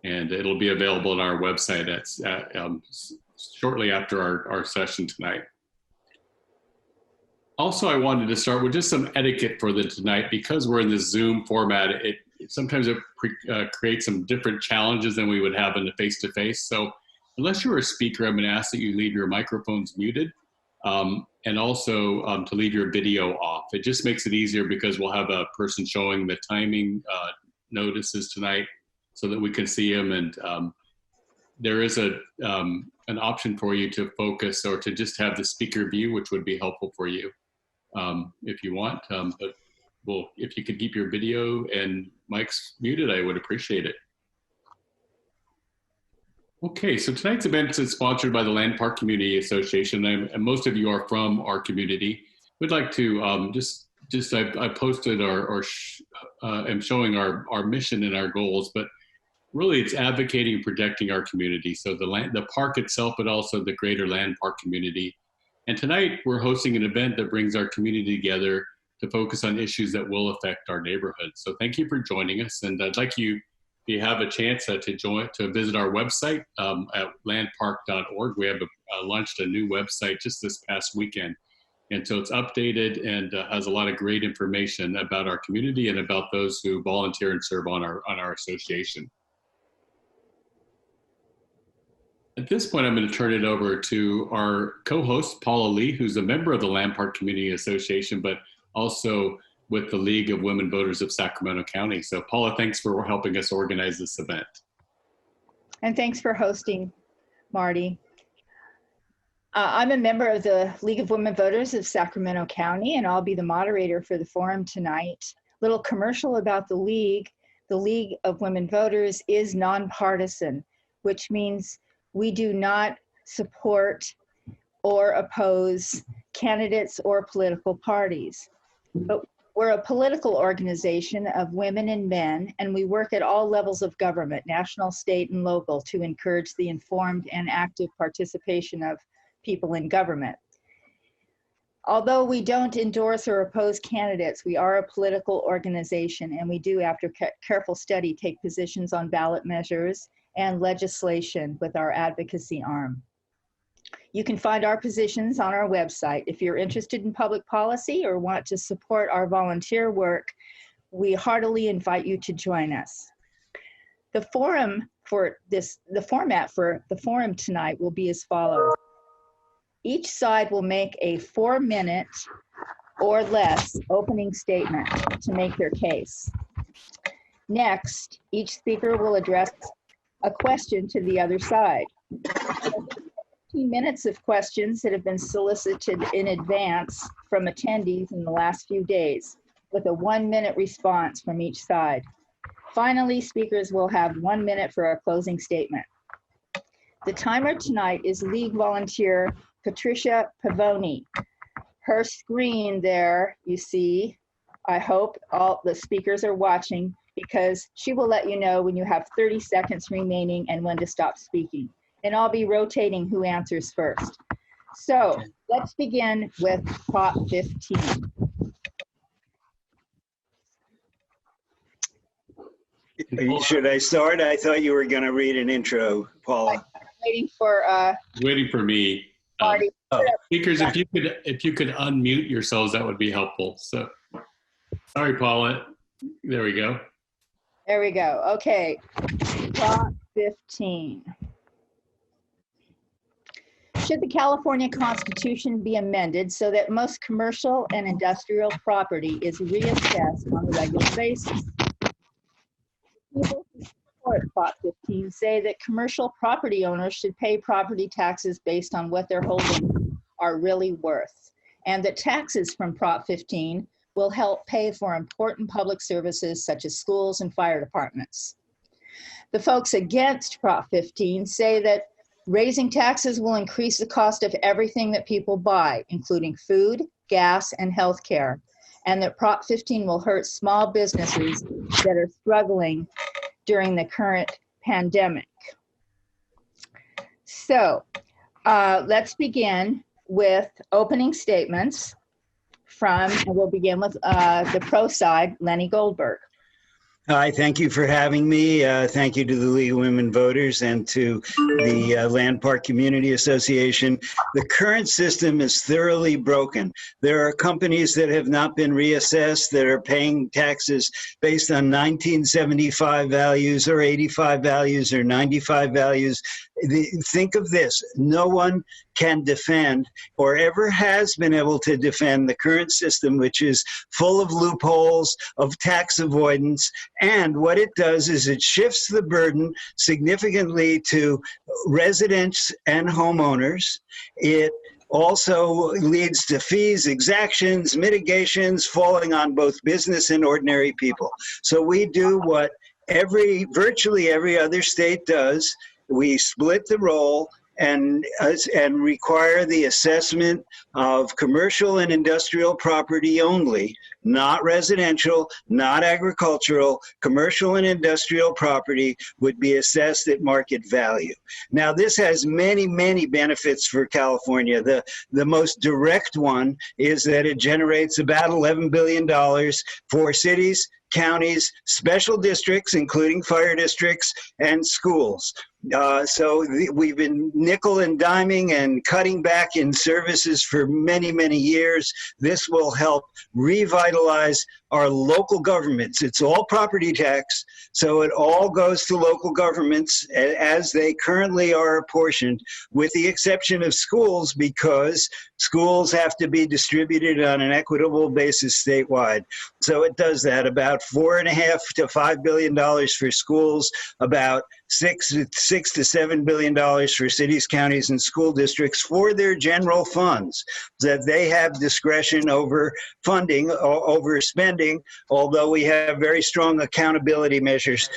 and it'll be available on our website shortly after our session tonight. Also, I wanted to start with just some etiquette for tonight. Because we're in this Zoom format, sometimes it creates some different challenges than we would have in a face-to-face. So unless you're a speaker, I'm going to ask that you leave your microphones muted, and also to leave your video off. It just makes it easier because we'll have a person showing the timing notices tonight so that we can see them. And there is an option for you to focus or to just have the speaker view, which would be helpful for you if you want. But if you could keep your video and mics muted, I would appreciate it. Okay, so tonight's event is sponsored by the Land Park Community Association, and most of you are from our community. We'd like to I posted am showing our mission and our goals, but really it's advocating and protecting our community. So the park itself, but also the greater Land Park community. And tonight we're hosting an event that brings our community together to focus on issues that will affect our neighborhood. So thank you for joining us, and I'd like you, if you have a chance to visit our website at landpark.org. We have launched a new website just this past weekend. And so it's updated and has a lot of great information about our community and about those who volunteer and serve on our association. At this point, I'm going to turn it over to our co-host, Paula Lee, who's a member of the Land Park Community Association, but also with the League of Women Voters of Sacramento County. So Paula, thanks for helping us organize this event. And thanks for hosting, Marty. I'm a member of the League of Women Voters of Sacramento County, and I'll be the moderator for the forum tonight. Little commercial about the League. The League of Women Voters is nonpartisan, which means we do not support or oppose candidates or political parties. But we're a political organization of women and men, and we work at all levels of government, national, state, and local, to encourage the informed and active participation of people in government. Although we don't endorse or oppose candidates, we are a political organization, and we do, after careful study, take positions on ballot measures and legislation with our advocacy arm. You can find our positions on our website. If you're interested in public policy or want to support our volunteer work, we heartily invite you to join us. The format for the forum tonight will be as follows. Each side will make a 4-minute or less opening statement to make their case. Next, each speaker will address a question to the other side. 15 minutes of questions that have been solicited in advance from attendees in the last few days, with a 1-minute response from each side. Finally, speakers will have 1 minute for a closing statement. The timer tonight is League volunteer Patricia Pavoni. Her screen there, you see, I hope all the speakers are watching, because she will let you know when you have 30 seconds remaining and when to stop speaking. And I'll be rotating who answers first. So let's begin with Prop 15. Should I start? I thought you were going to read an intro, Paula. I'm waiting for me. Marty. Speakers, if you could unmute yourselves, that would be helpful. So, sorry, Paula. There we go. There we go. Okay. Prop 15. Should the California Constitution be amended so that most commercial and industrial property is reassessed on a regular basis? People who support Prop 15 say that commercial property owners should pay property taxes based on what their holdings are really worth, and that taxes from Prop 15 will help pay for important public services such as schools and fire departments. The folks against Prop 15 say that raising taxes will increase the cost of everything that people buy, including food, gas, and healthcare, and that Prop 15 will hurt small businesses that are struggling during the current pandemic. So let's begin with opening statements and we'll begin with the pro side, Lenny Goldberg. Hi, thank you for having me. Thank you to the League of Women Voters and to the Land Park Community Association. The current system is thoroughly broken. There are companies that have not been reassessed that are paying taxes based on 1975 values or 85 values or 95 values. Think of this, no one can defend or ever has been able to defend the current system, which is full of loopholes, of tax avoidance. And what it does is it shifts the burden significantly to residents and homeowners. It also leads to fees, exactions, mitigations falling on both business and ordinary people. So we do what virtually every other state does. We split the role and require the assessment of commercial and industrial property only, not residential, not agricultural. Commercial and industrial property would be assessed at market value. Now, this has many, many benefits for California. The most direct one is that it generates about $11 billion for cities, counties, special districts, including fire districts, and schools. We've been nickel and diming and cutting back in services for many, many years. This will help revitalize our local governments. It's all property tax, so it all goes to local governments as they currently are apportioned, with the exception of schools, because schools have to be distributed on an equitable basis statewide. So it does that, about $4.5 to $5 billion for schools, about $6 to $7 billion for cities, counties, and school districts for their general funds, that they have discretion over funding, over spending, although we have very strong accountability measures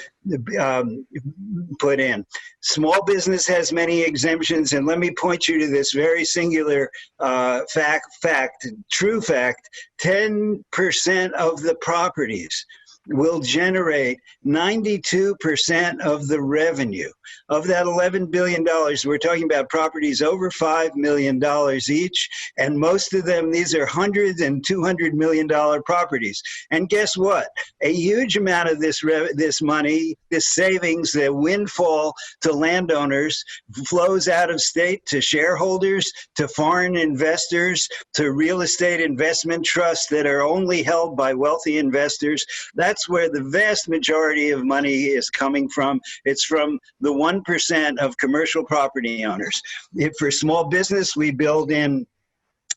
put in. Small business has many exemptions, and let me point you to this very singular true fact. 10% of the properties will generate 92% of the revenue. Of that $11 billion, we're talking about properties over $5 million each, and most of them, these are $100 and $200 million properties. And guess what? A huge amount of this money, this savings, the windfall to landowners, flows out of state to shareholders, to foreign investors, to real estate investment trusts that are only held by wealthy investors. That's where the vast majority of money is coming from. It's from the 1% of commercial property owners. For small business, we build in,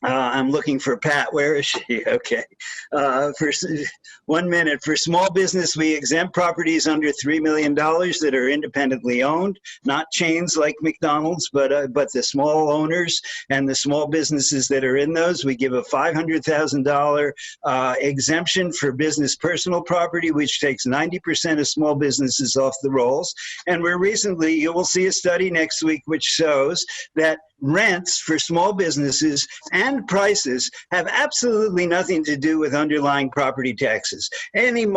I'm looking for Pat. Where is she? Okay. For 1 minute. For small business, we exempt properties under $3 million that are independently owned, not chains like McDonald's, but the small owners and the small businesses that are in those. We give a $500,000 exemption for business personal property, which takes 90% of small businesses off the rolls. And you will see a study next week which shows that rents for small businesses and prices have absolutely nothing to do with underlying property taxes. Any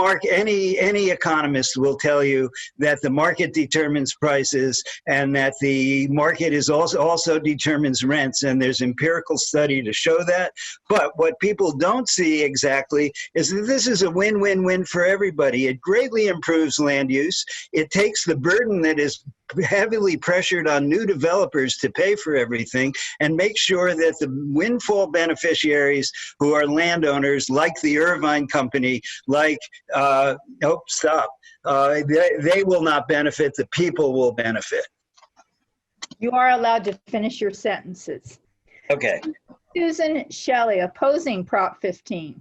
economist will tell you that the market determines prices and that the market is also determines rents, and there's empirical study to show that. But what people don't see exactly is that this is a win-win-win for everybody. It greatly improves land use. It takes the burden that is heavily pressured on new developers to pay for everything, and make sure that the windfall beneficiaries, who are landowners like the Irvine Company, like they will not benefit. The people will benefit. You are allowed to finish your sentences. Okay. Susan Shelley, opposing Prop 15.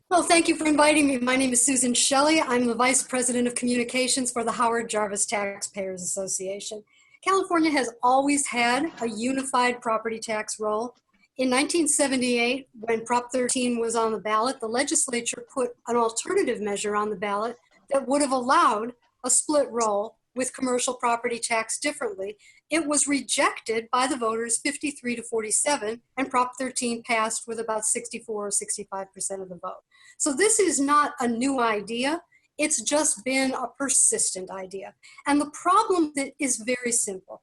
Well, thank you for inviting me. My name is Susan Shelley. I'm the Vice President of Communications for the Howard Jarvis Taxpayers Association. California has always had a unified property tax roll. In 1978, when Prop 13 was on the ballot, the legislature put an alternative measure on the ballot that would have allowed a split roll with commercial property tax differently. It was rejected by the voters 53 to 47, and Prop 13 passed with about 64 or 65% of the vote. So this is not a new idea. It's just been a persistent idea. And the problem is very simple.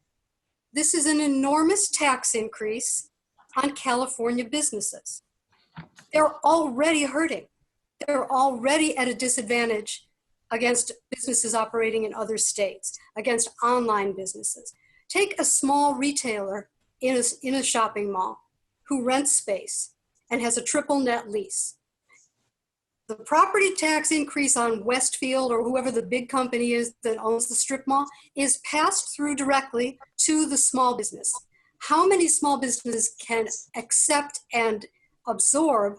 This is an enormous tax increase on California businesses. They're already hurting. They're already at a disadvantage against businesses operating in other states, against online businesses. Take a small retailer in a shopping mall who rents space and has a triple net lease. The property tax increase on Westfield or whoever the big company is that owns the strip mall is passed through directly to the small business. How many small businesses can accept and absorb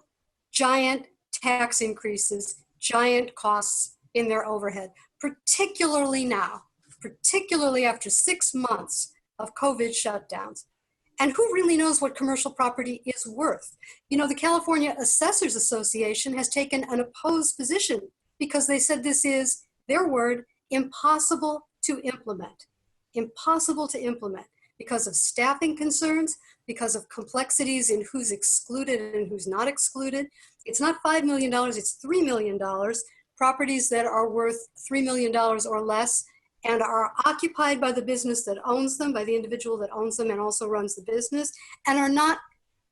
giant tax increases, giant costs in their overhead, particularly now, particularly after 6 months of COVID shutdowns? And who really knows what commercial property is worth? You know, the California Assessors Association has taken an opposed position because they said this is, their word, impossible to implement. Impossible to implement because of staffing concerns, because of complexities in who's excluded and who's not excluded. It's not $5 million, it's $3 million. Properties that are worth $3 million or less and are occupied by the business that owns them, by the individual that owns them and also runs the business, and are not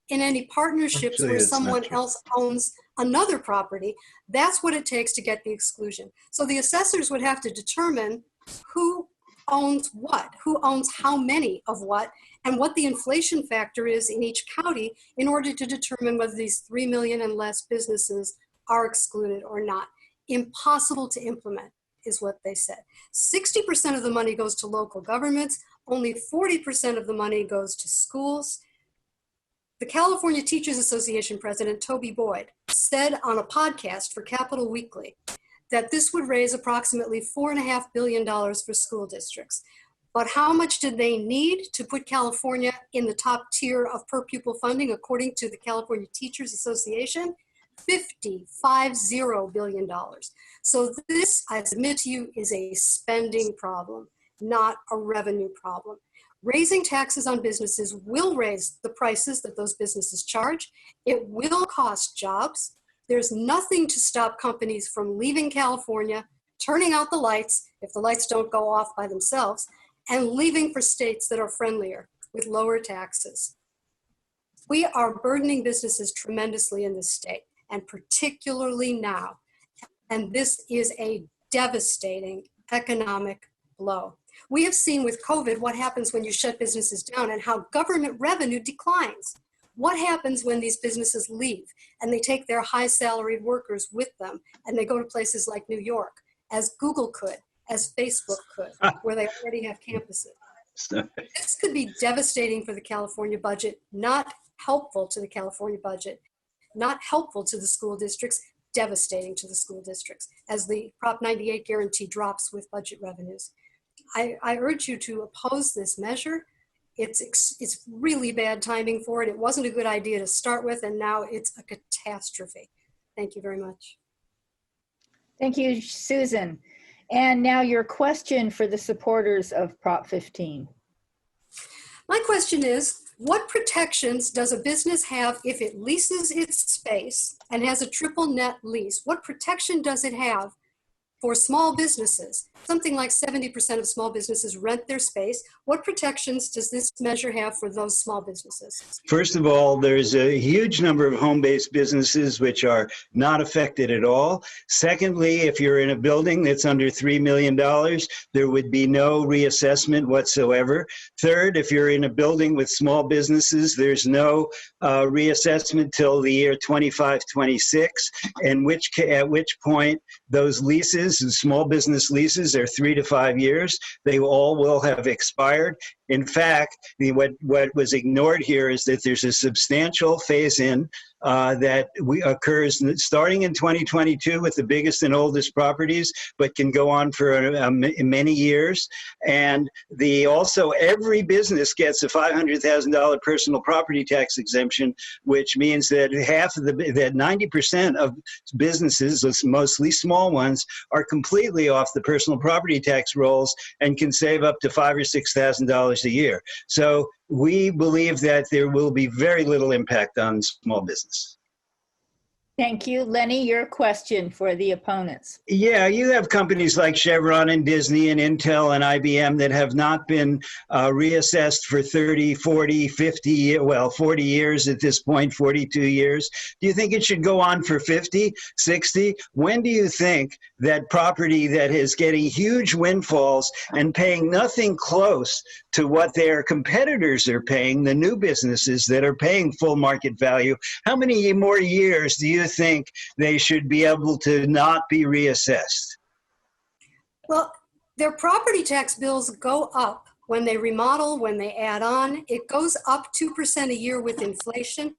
in any partnerships where someone else owns another property. That's what it takes to get the exclusion. So the assessors would have to determine who owns what, who owns how many of what, and what the inflation factor is in each county in order to determine whether these 3 million and less businesses are excluded or not. Impossible to implement is what they said. 60% of the money goes to local governments, only 40% of the money goes to schools. The California Teachers Association president, Toby Boyd, said on a podcast for Capital Weekly that this would raise approximately $4.5 billion for school districts. But how much did they need to put California in the top tier of per pupil funding, according to the California Teachers Association? $50 billion. So this, I submit to you, is a spending problem, not a revenue problem. Raising taxes on businesses will raise the prices that those businesses charge. It will cost jobs. There's nothing to stop companies from leaving California, turning out the lights, if the lights don't go off by themselves, and leaving for states that are friendlier with lower taxes. We are burdening businesses tremendously in this state, and particularly now. And this is a devastating economic blow. We have seen with COVID what happens when you shut businesses down and how government revenue declines. What happens when these businesses leave and they take their high salaried workers with them and they go to places like New York, as Google could, as Facebook could, where they already have campuses. This could be devastating for the California budget, not helpful to the California budget, not helpful to the school districts, devastating to the school districts as the Prop 98 guarantee drops with budget revenues. I urge you to oppose this measure. It's really bad timing for it. It wasn't a good idea to start with, and now it's a catastrophe. Thank you very much. Thank you, Susan. And now your question for the supporters of Prop 15. My question is, what protections does a business have if it leases its space and has a triple net lease? What protection does it have for small businesses? Something like 70% of small businesses rent their space. What protections does this measure have for those small businesses? First of all, there's a huge number of home-based businesses which are not affected at all. Secondly, if you're in a building that's under $3 million, there would be no reassessment whatsoever. Third, if you're in a building with small businesses, there's no reassessment till the year 25-26, at which point those leases and small business leases are 3 to 5 years. They all will have expired. In fact, what was ignored here is that there's a substantial phase-in that occurs starting in 2022 with the biggest and oldest properties, but can go on for many years. And also every business gets a $500,000 personal property tax exemption, which means that that 90% of businesses, mostly small ones, are completely off the personal property tax rolls and can save up to $5,000 or $6,000 a year. So we believe that there will be very little impact on small business. Thank you. Lenny, your question for the opponents. Yeah, you have companies like Chevron and Disney and Intel and IBM that have not been reassessed for 30, 40, 50, well, 40 years at this point, 42 years. Do you think it should go on for 50, 60? When do you think that property that is getting huge windfalls and paying nothing close to what their competitors are paying, the new businesses that are paying full market value, how many more years do you think they should be able to not be reassessed? Well, their property tax bills go up when they remodel, when they add on. It goes up 2% a year with inflation.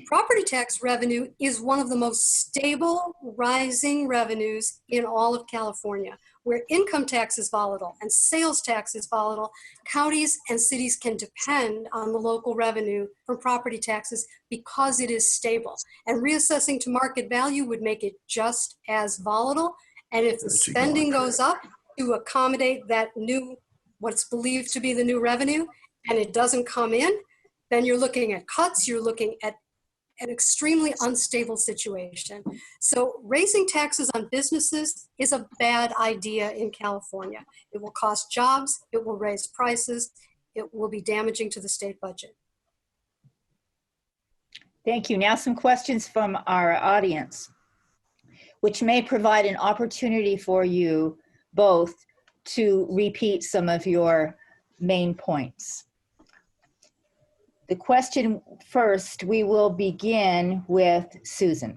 Property tax revenue is one of the most stable rising revenues in all of California. Where income tax is volatile and sales tax is volatile, counties and cities can depend on the local revenue from property taxes because it is stable. And reassessing to market value would make it just as volatile. And if the spending goes up to accommodate that new, what's believed to be the new revenue, and it doesn't come in, then you're looking at cuts, you're looking at an extremely unstable situation. So raising taxes on businesses is a bad idea in California. It will cost jobs, it will raise prices, it will be damaging to the state budget. Thank you. Now some questions from our audience, which may provide an opportunity for you both to repeat some of your main points. The question first, we will begin with Susan.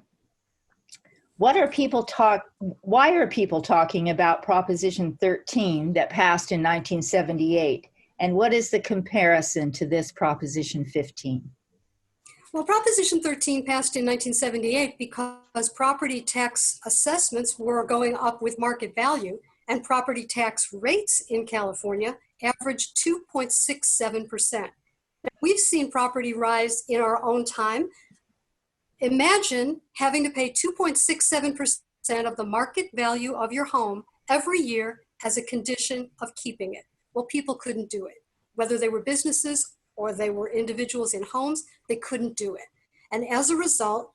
Why are people talking about Proposition 13 that passed in 1978? And what is the comparison to this Proposition 15? Well, Proposition 13 passed in 1978 because property tax assessments were going up with market value, and property tax rates in California averaged 2.67%. We've seen property rise in our own time. Imagine having to pay 2.67% of the market value of your home every year as a condition of keeping it. Well, people couldn't do it. Whether they were businesses or they were individuals in homes, they couldn't do it. And as a result,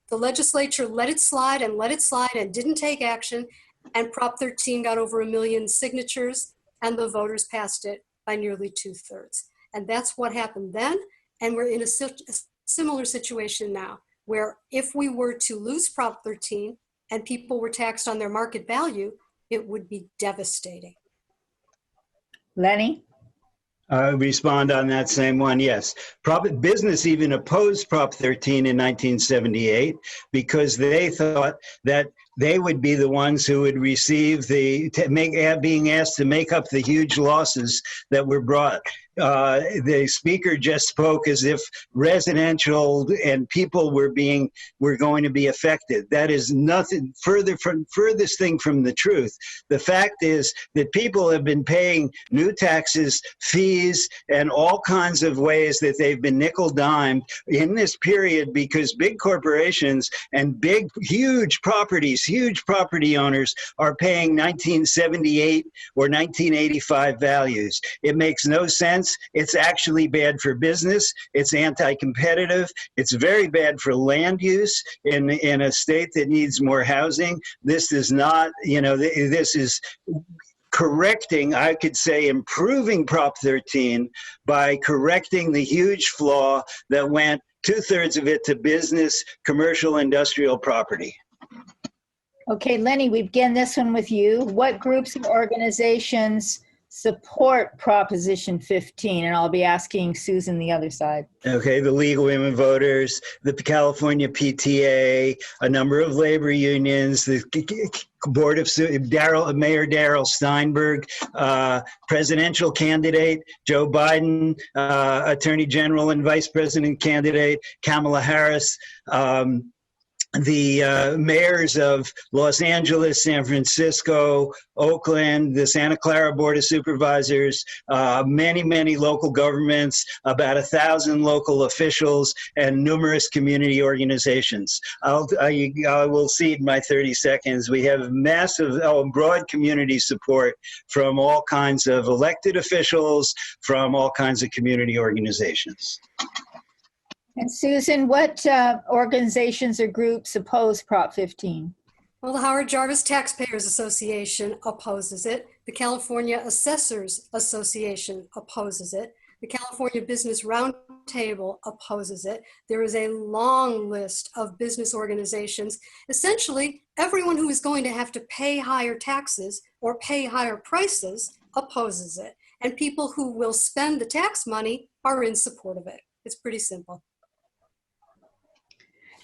the legislature let it slide and didn't take action, and Prop 13 got over 1 million signatures, and the voters passed it by nearly 2/3. And that's what happened then. And we're in a similar situation now, where if we were to lose Prop 13 and people were taxed on their market value, it would be devastating. Lenny? Respond on that same one, yes. Business even opposed Prop 13 in 1978 because they thought that they would be the ones who would receive being asked to make up the huge losses that were brought. The speaker just spoke as if residential and people were going to be affected. That is nothing furthest thing from the truth. The fact is that people have been paying new taxes, fees, and all kinds of ways that they've been nickel-dimed in this period because big corporations and huge property owners are paying 1978 or 1985 values. It makes no sense. It's actually bad for business. It's anti-competitive. It's very bad for land use in a state that needs more housing. This is not, this is correcting, I could say, improving Prop 13 by correcting the huge flaw that went 2/3 of it to business, commercial, industrial property. Okay, Lenny, we begin this one with you. What groups and organizations support Proposition 15? And I'll be asking Susan the other side. Okay, the League of Women Voters, the California PTA, a number of labor unions, the board of Mayor Darrell Steinberg, presidential candidate Joe Biden, Attorney General and Vice President candidate Kamala Harris, the mayors of Los Angeles, San Francisco, Oakland, the Santa Clara Board of Supervisors, many local governments, about 1,000 local officials, and numerous community organizations. I will cede my 30 seconds. We have massive, broad community support from all kinds of elected officials, from all kinds of community organizations. And Susan, what organizations or groups oppose Prop 15? Well, the Howard Jarvis Taxpayers Association opposes it. The California Assessors Association opposes it. The California Business Roundtable opposes it. There is a long list of business organizations. Essentially, everyone who is going to have to pay higher taxes or pay higher prices opposes it. And people who will spend the tax money are in support of it. It's pretty simple.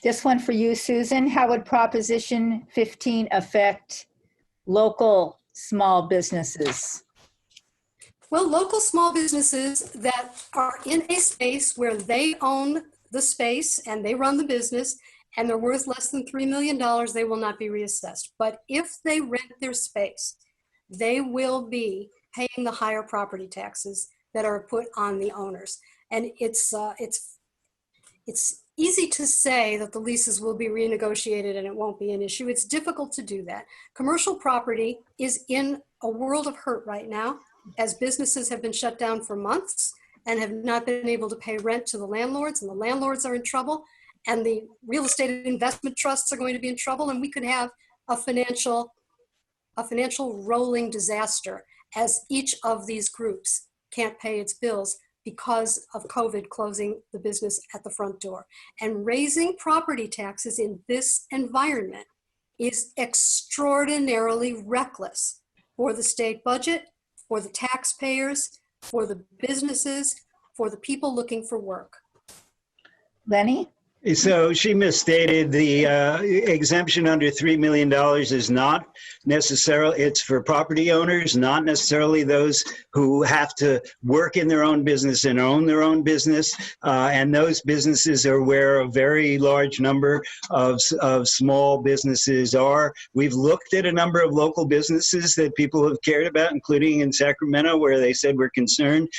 This one for you, Susan. How would Proposition 15 affect local small businesses? Well, local small businesses that are in a space where they own the space and they run the business and they're worth less than $3 million, they will not be reassessed. But if they rent their space, they will be paying the higher property taxes that are put on the owners. And it's easy to say that the leases will be renegotiated and it won't be an issue. It's difficult to do that. Commercial property is in a world of hurt right now, as businesses have been shut down for months and have not been able to pay rent to the landlords, and the landlords are in trouble, and the real estate investment trusts are going to be in trouble, and we could have a financial rolling disaster as each of these groups can't pay its bills because of COVID closing the business at the front door. And raising property taxes in this environment is extraordinarily reckless for the state budget, for the taxpayers, for the businesses, for the people looking for work. Lenny? So she misstated the exemption under $3 million is not necessarily, it's for property owners, not necessarily those who have to work in their own business and own their own business. And those businesses are where a very large number of small businesses are. We've looked at a number of local businesses that people have cared about, including in Sacramento, where they said we're concerned.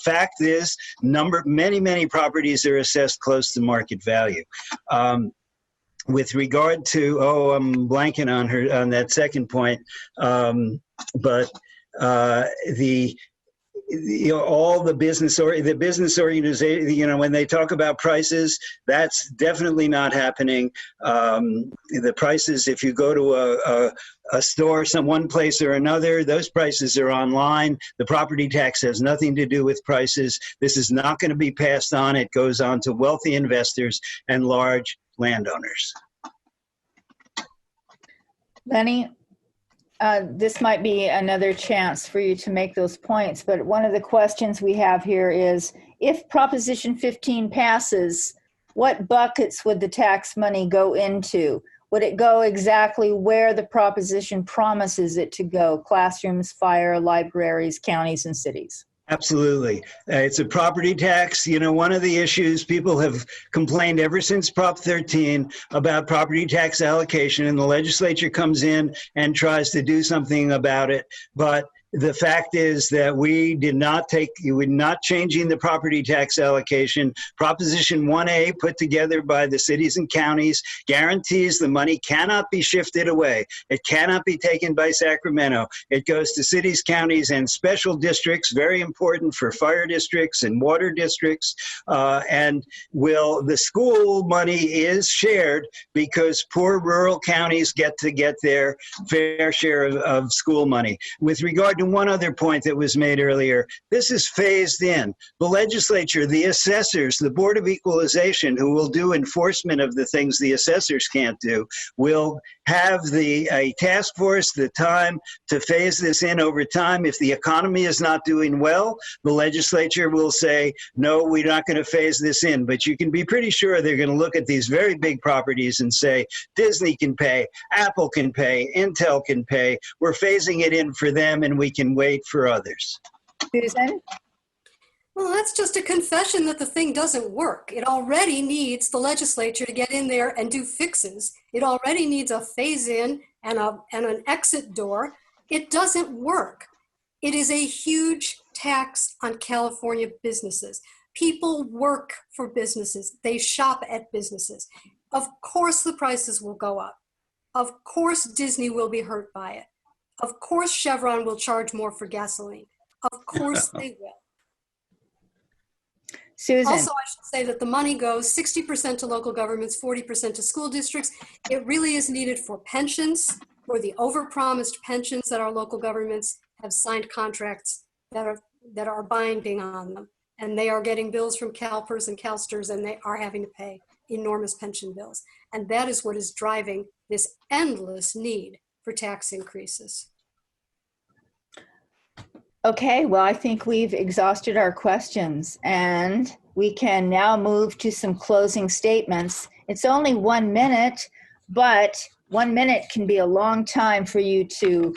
Fact is, many properties are assessed close to market value. With regard to, I'm blanking on that second point, but all the business organization, when they talk about prices, that's definitely not happening. The prices, if you go to a store, one place or another, those prices are online. The property tax has nothing to do with prices. This is not going to be passed on. It goes on to wealthy investors and large landowners. Lenny, this might be another chance for you to make those points, but one of the questions we have here is, if Proposition 15 passes, what buckets would the tax money go into? Would it go exactly where the proposition promises it to go? Classrooms, fire, libraries, counties, and cities? Absolutely. It's a property tax. One of the issues people have complained ever since Prop 13 about property tax allocation, and the legislature comes in and tries to do something about it. But the fact is that we're not changing the property tax allocation. Proposition 1A, put together by the cities and counties, guarantees the money cannot be shifted away. It cannot be taken by Sacramento. It goes to cities, counties, and special districts, very important for fire districts and water districts. And the school money is shared because poor rural counties get their fair share of school money. With regard to one other point that was made earlier, this is phased in. The legislature, the assessors, the Board of Equalization, who will do enforcement of the things the assessors can't do, will have a task force, the time to phase this in over time. If the economy is not doing well, the legislature will say, no, we're not going to phase this in. But you can be pretty sure they're going to look at these very big properties and say, Disney can pay, Apple can pay, Intel can pay. We're phasing it in for them, and we can wait for others. Susan? Well, that's just a confession that the thing doesn't work. It already needs the legislature to get in there and do fixes. It already needs a phase in and an exit door. It doesn't work. It is a huge tax on California businesses. People work for businesses. They shop at businesses. Of course the prices will go up. Of course Disney will be hurt by it. Of course Chevron will charge more for gasoline. Of course they will. Susan. Also, I should say that the money goes 60% to local governments, 40% to school districts. It really is needed for pensions, for the overpromised pensions that our local governments have signed contracts that are binding on them. And they are getting bills from CalPERS and CalSTRS, and they are having to pay enormous pension bills. And that is what is driving this endless need for tax increases. Okay, well, I think we've exhausted our questions, and we can now move to some closing statements. It's only 1 minute, but 1 minute can be a long time for you to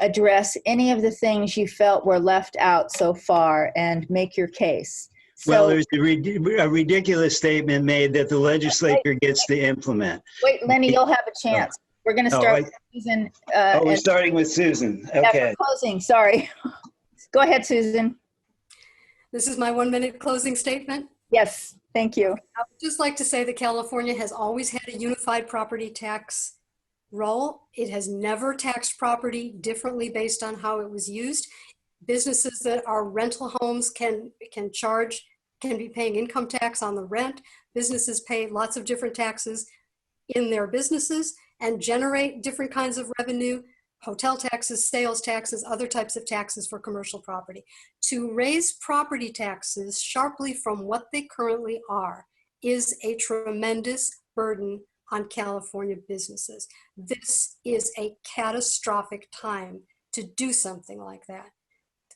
address any of the things you felt were left out so far and make your case. Well, there's a ridiculous statement made that the legislature gets to implement. Wait, Lenny, you'll have a chance. We're going to start with Susan. We're starting with Susan. Okay. Yeah, closing, sorry. Go ahead, Susan. This is my 1 minute closing statement. Yes, thank you. I would just like to say that California has always had a unified property tax roll. It has never taxed property differently based on how it was used. Businesses that are rental homes can be paying income tax on the rent. Businesses pay lots of different taxes in their businesses and generate different kinds of revenue. Hotel taxes, sales taxes, other types of taxes for commercial property. To raise property taxes sharply from what they currently are is a tremendous burden on California businesses. This is a catastrophic time to do something like that.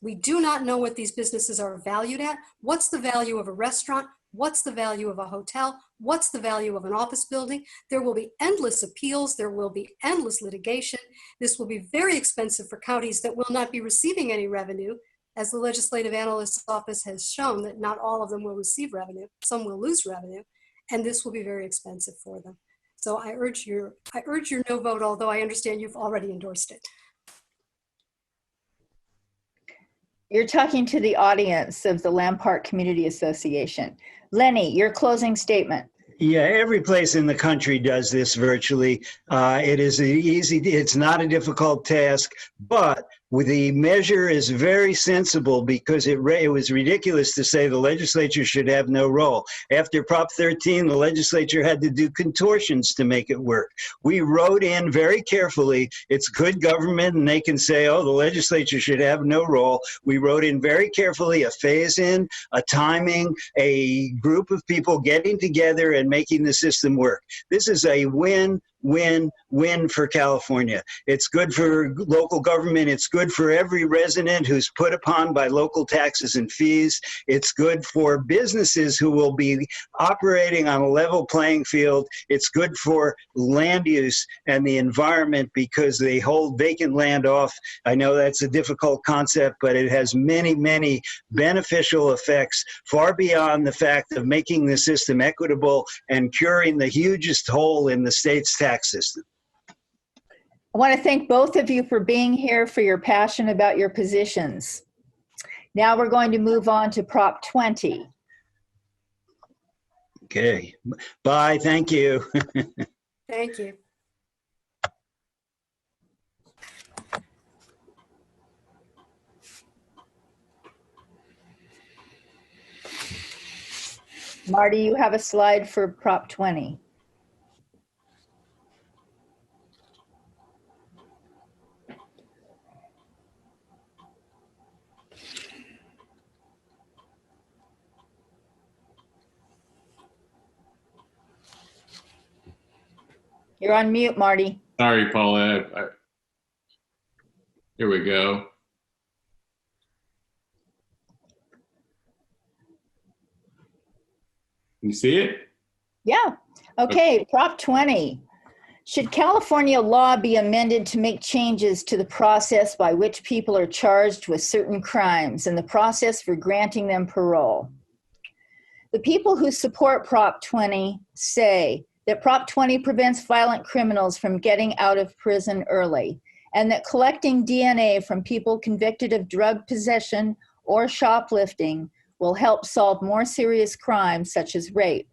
We do not know what these businesses are valued at. What's the value of a restaurant? What's the value of a hotel? What's the value of an office building? There will be endless appeals. There will be endless litigation. This will be very expensive for counties that will not be receiving any revenue, as the Legislative Analyst's Office has shown that not all of them will receive revenue. Some will lose revenue, and this will be very expensive for them. So I urge your no vote, although I understand you've already endorsed it. You're talking to the audience of the Land Park Community Association. Lenny, your closing statement. Yeah, every place in the country does this virtually. It's not a difficult task, but the measure is very sensible because it was ridiculous to say the legislature should have no role. After Prop 13, the legislature had to do contortions to make it work. We wrote in very carefully, it's good government, and they can say, oh, the legislature should have no role. We wrote in very carefully a phase-in, a timing, a group of people getting together and making the system work. This is a win for California. It's good for local government. It's good for every resident who's put upon by local taxes and fees. It's good for businesses who will be operating on a level playing field. It's good for land use and the environment because they hold vacant land off. I know that's a difficult concept, but it has many, many beneficial effects far beyond the fact of making the system equitable and curing the hugest hole in the state's tax system. I want to thank both of you for being here, for your passion about your positions. Now we're going to move on to Prop 20. Okay. Bye. Thank you. Thank you. Marty, you have a slide for Prop 20. You're on mute, Marty. Sorry, Paula. Here we go. You see it? Yeah. Okay, Prop 20. Should California law be amended to make changes to the process by which people are charged with certain crimes and the process for granting them parole? The people who support Prop 20 say that Prop 20 prevents violent criminals from getting out of prison early, and that collecting DNA from people convicted of drug possession or shoplifting will help solve more serious crimes such as rape.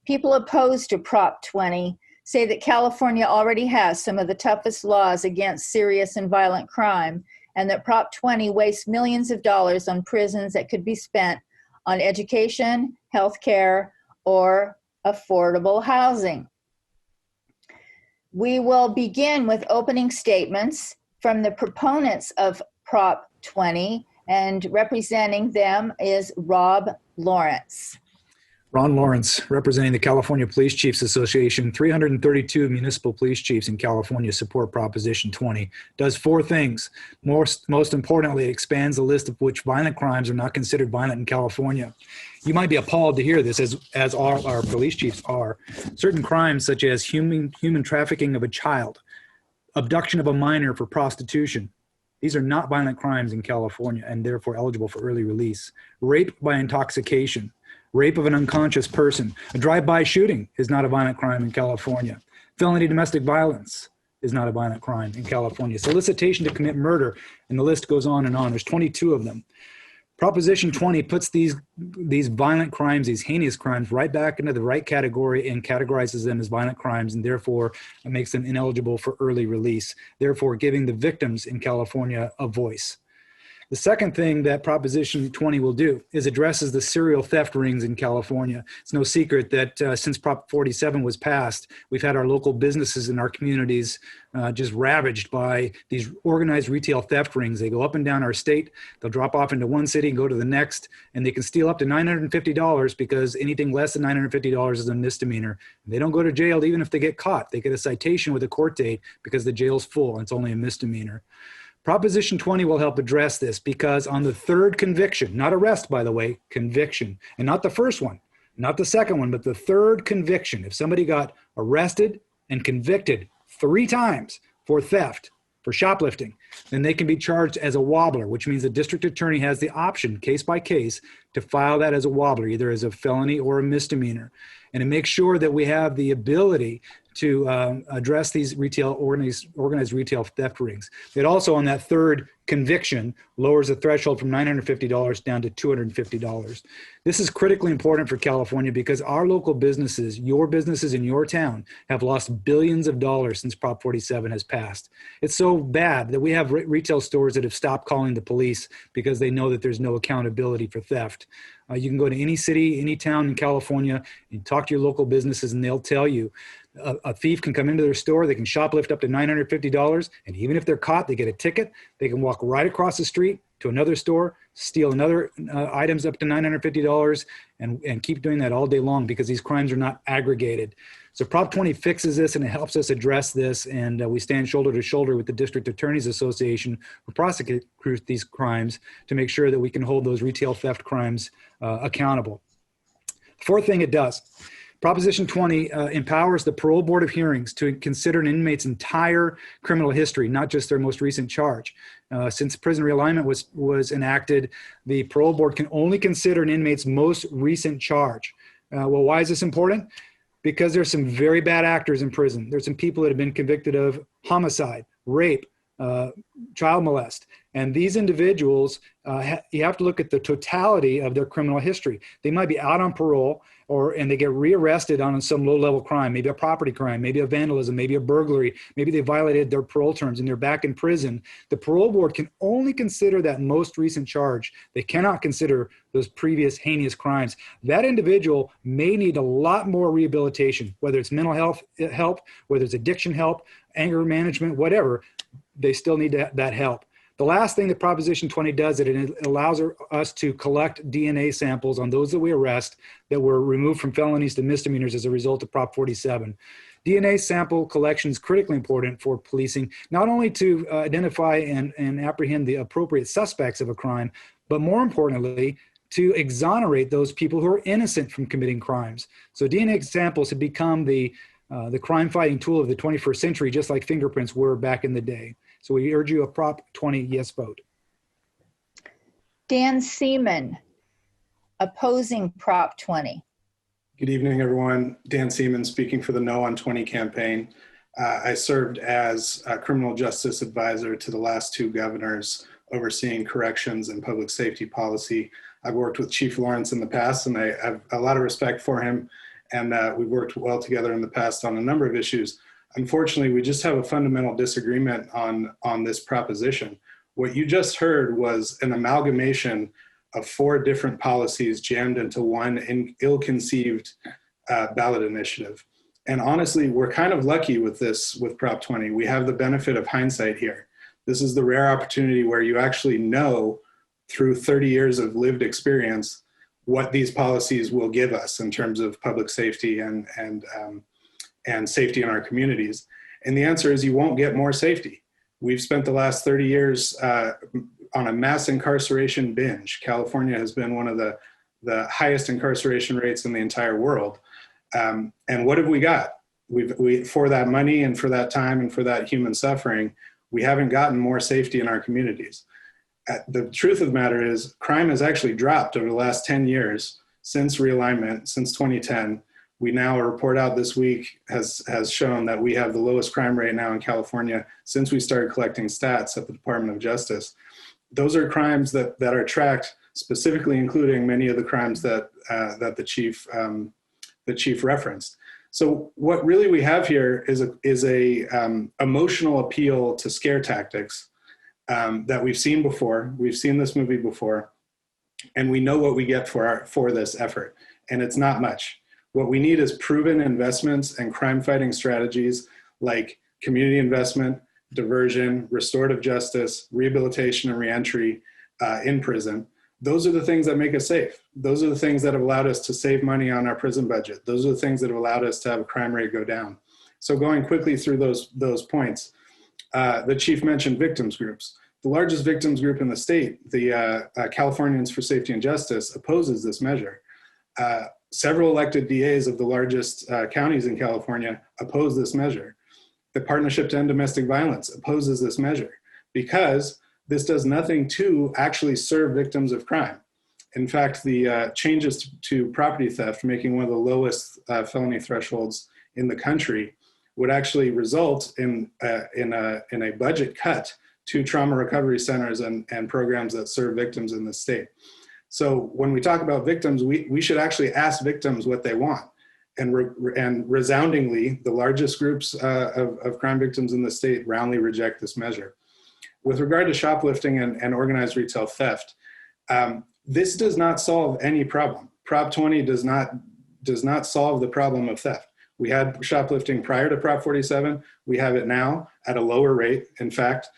People opposed to Prop 20 say that California already has some of the toughest laws against serious and violent crime, and that Prop 20 wastes millions of dollars on prisons that could be spent on education, healthcare, or affordable housing. We will begin with opening statements from the proponents of Prop 20, and representing them is Rob Lawrence. Ron Lawrence, representing the California Police Chiefs Association. 332 municipal police chiefs in California support Proposition 20. Does four things. Most importantly, it expands the list of which violent crimes are not considered violent in California. You might be appalled to hear this, as all our police chiefs are. Certain crimes, such as human trafficking of a child, abduction of a minor for prostitution, these are not violent crimes in California and therefore eligible for early release. Rape by intoxication, rape of an unconscious person. A drive-by shooting is not a violent crime in California. Felony domestic violence is not a violent crime in California. Solicitation to commit murder, and the list goes on and on. There's 22 of them. Proposition 20 puts these violent crimes, these heinous crimes, right back into the right category and categorizes them as violent crimes, and therefore makes them ineligible for early release, therefore giving the victims in California a voice. The second thing that Proposition 20 will do is addresses the serial theft rings in California. It's no secret that since Prop 47 was passed, we've had our local businesses in our communities just ravaged by these organized retail theft rings. They go up and down our state. They'll drop off into one city and go to the next, and they can steal up to $950 because anything less than $950 is a misdemeanor. They don't go to jail even if they get caught. They get a citation with a court date because the jail's full and it's only a misdemeanor. Proposition 20 will help address this because on the third conviction, not arrest, by the way, conviction, and not the first one, not the second one, but the third conviction, if somebody got arrested and convicted 3 times for theft, for shoplifting, then they can be charged as a wobbler, which means the district attorney has the option, case by case, to file that as a wobbler, either as a felony or a misdemeanor. And to make sure that we have the ability to address these organized retail theft rings. It also, on that third conviction, lowers the threshold from $950 down to $250. This is critically important for California because our local businesses, your businesses in your town, have lost billions of dollars since Prop 47 has passed. It's so bad that we have retail stores that have stopped calling the police because they know that there's no accountability for theft. You can go to any city, any town in California and talk to your local businesses, and they'll tell you a thief can come into their store, they can shoplift up to $950, and even if they're caught, they get a ticket. They can walk right across the street to another store, steal another items up to $950, and keep doing that all day long because these crimes are not aggregated. So Prop 20 fixes this, and it helps us address this, and we stand shoulder to shoulder with the District Attorneys Association who prosecute these crimes to make sure that we can hold those retail theft crimes accountable. Fourth thing it does, Proposition 20 empowers the Parole Board of Hearings to consider an inmate's entire criminal history, not just their most recent charge. Since prison realignment was enacted, the Parole Board can only consider an inmate's most recent charge. Well, why is this important? Because there's some very bad actors in prison. There's some people that have been convicted of homicide, rape, child molest. And these individuals, you have to look at the totality of their criminal history. They might be out on parole, and they get rearrested on some low-level crime, maybe a property crime, maybe a vandalism, maybe a burglary, maybe they violated their parole terms and they're back in prison. The parole board can only consider that most recent charge. They cannot consider those previous heinous crimes. That individual may need a lot more rehabilitation, whether it's mental health help, whether it's addiction help, anger management, whatever, they still need that help. The last thing that Proposition 20 does is it allows us to collect DNA samples on those that we arrest that were removed from felonies to misdemeanors as a result of Prop 47. DNA sample collection is critically important for policing, not only to identify and apprehend the appropriate suspects of a crime, but more importantly, to exonerate those people who are innocent from committing crimes. So DNA samples have become the crime-fighting tool of the 21st century, just like fingerprints were back in the day. So we urge you a Prop 20 yes vote. Dan Seaman, opposing Prop 20. Good evening, everyone. Dan Seaman speaking for the No on 20 campaign. I served as a criminal justice advisor to the last 2 governors overseeing corrections and public safety policy. I've worked with Chief Lawrence in the past, and I have a lot of respect for him. And we've worked well together in the past on a number of issues. Unfortunately, we just have a fundamental disagreement on this proposition. What you just heard was an amalgamation of 4 different policies jammed into one ill-conceived ballot initiative. And honestly, we're kind of lucky with this, with Prop 20. We have the benefit of hindsight here. This is the rare opportunity where you actually know through 30 years of lived experience what these policies will give us in terms of public safety and safety in our communities. And the answer is you won't get more safety. We've spent the last 30 years on a mass incarceration binge. California has been one of the highest incarceration rates in the entire world. And what have we got? For that money and for that time and for that human suffering, we haven't gotten more safety in our communities. The truth of the matter is crime has actually dropped over the last 10 years since realignment, since 2010. We now, a report out this week has shown that we have the lowest crime rate now in California since we started collecting stats at the Department of Justice. Those are crimes that are tracked, specifically including many of the crimes that the chief referenced. So what really we have here is a emotional appeal to scare tactics that we've seen before. We've seen this movie before, and we know what we get for this effort, and it's not much. What we need is proven investments and crime-fighting strategies like community investment, diversion, restorative justice, rehabilitation and reentry in prison. Those are the things that make us safe. Those are the things that have allowed us to save money on our prison budget. Those are the things that have allowed us to have a crime rate go down. So going quickly through those points, the chief mentioned victims groups. The largest victims group in the state, the Californians for Safety and Justice, opposes this measure. Several elected DAs of the largest counties in California oppose this measure. The Partnership to End Domestic Violence opposes this measure because this does nothing to actually serve victims of crime. In fact, the changes to property theft, making one of the lowest felony thresholds in the country, would actually result in a budget cut to trauma recovery centers and programs that serve victims in the state. So when we talk about victims, we should actually ask victims what they want. And resoundingly, the largest groups of crime victims in the state roundly reject this measure. With regard to shoplifting and organized retail theft, this does not solve any problem. Prop 20 does not solve the problem of theft. We had shoplifting prior to Prop 47. We have it now at a lower rate, in fact.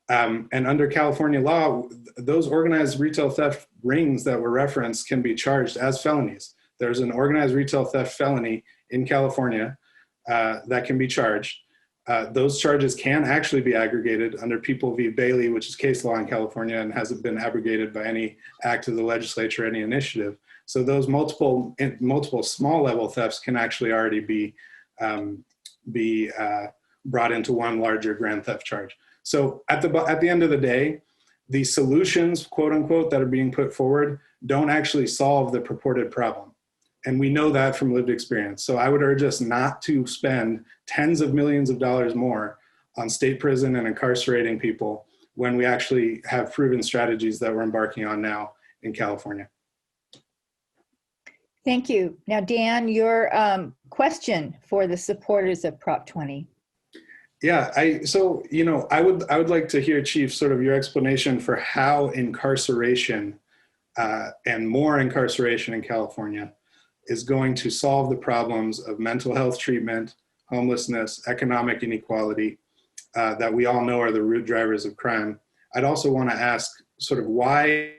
And under California law, those organized retail theft rings that were referenced can be charged as felonies. There's an organized retail theft felony in California that can be charged. Those charges can actually be aggregated under People v. Bailey, which is case law in California and hasn't been abrogated by any act of the legislature, any initiative. So those multiple small level thefts can actually already be brought into one larger grand theft charge. So at the end of the day, the solutions, quote unquote, that are being put forward don't actually solve the purported problem. And we know that from lived experience. So I would urge us not to spend tens of millions of dollars more on state prison and incarcerating people when we actually have proven strategies that we're embarking on now in California. Thank you. Now, Dan, your question for the supporters of Prop 20. Yeah, I would like to hear, Chief, sort of your explanation for how incarceration and more incarceration in California is going to solve the problems of mental health treatment, homelessness, economic inequality that we all know are the root drivers of crime. I'd also want to ask sort of why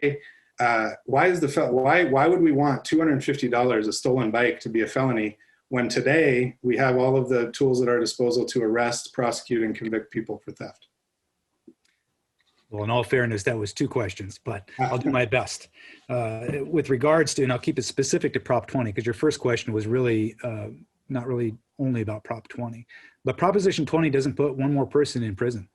would we want $250 a stolen bike to be a felony when today we have all of the tools at our disposal to arrest, prosecute, and convict people for theft? Well, in all fairness, that was 2 questions, but I'll do my best. With regards to, and I'll keep it specific to Prop 20, because your first question was really not really only about Prop 20. But Proposition 20 doesn't put one more person in prison.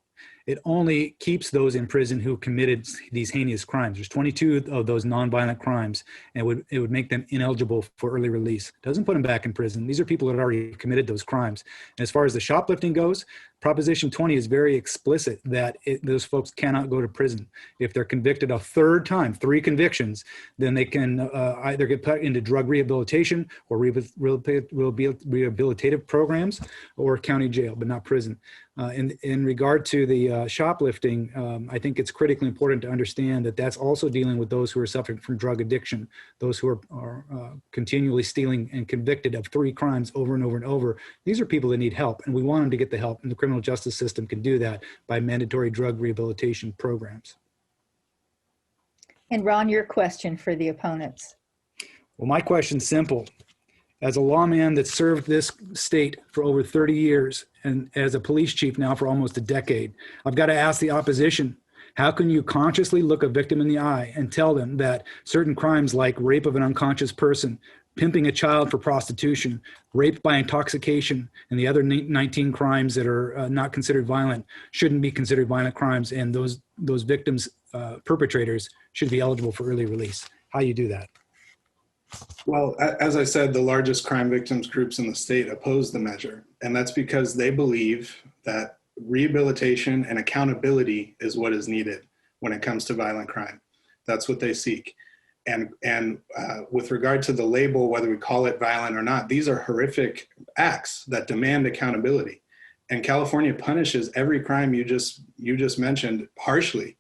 It only keeps those in prison who committed these heinous crimes. There's 22 of those nonviolent crimes, and it would make them ineligible for early release. It doesn't put them back in prison. These are people that already committed those crimes. And as far as the shoplifting goes, Proposition 20 is very explicit that those folks cannot go to prison. If they're convicted a third time, 3 convictions, then they can either get put into drug rehabilitation or rehabilitative programs or county jail, but not prison. In regard to the shoplifting, I think it's critically important to understand that that's also dealing with those who are suffering from drug addiction, those who are continually stealing and convicted of 3 crimes over and over and over. These are people that need help, and we want them to get the help, and the criminal justice system can do that by mandatory drug rehabilitation programs. And Ron, your question for the opponents. Well, my question's simple. As a lawman that served this state for over 30 years and as a police chief now for almost a decade, I've got to ask the opposition, how can you consciously look a victim in the eye and tell them that certain crimes like rape of an unconscious person, pimping a child for prostitution, rape by intoxication, and the other 19 crimes that are not considered violent shouldn't be considered violent crimes, and those victims, perpetrators, should be eligible for early release? How do you do that? Well, as I said, the largest crime victims groups in the state oppose the measure, and that's because they believe that rehabilitation and accountability is what is needed when it comes to violent crime. That's what they seek. And with regard to the label, whether we call it violent or not, these are horrific acts that demand accountability. And California punishes every crime you just mentioned harshly,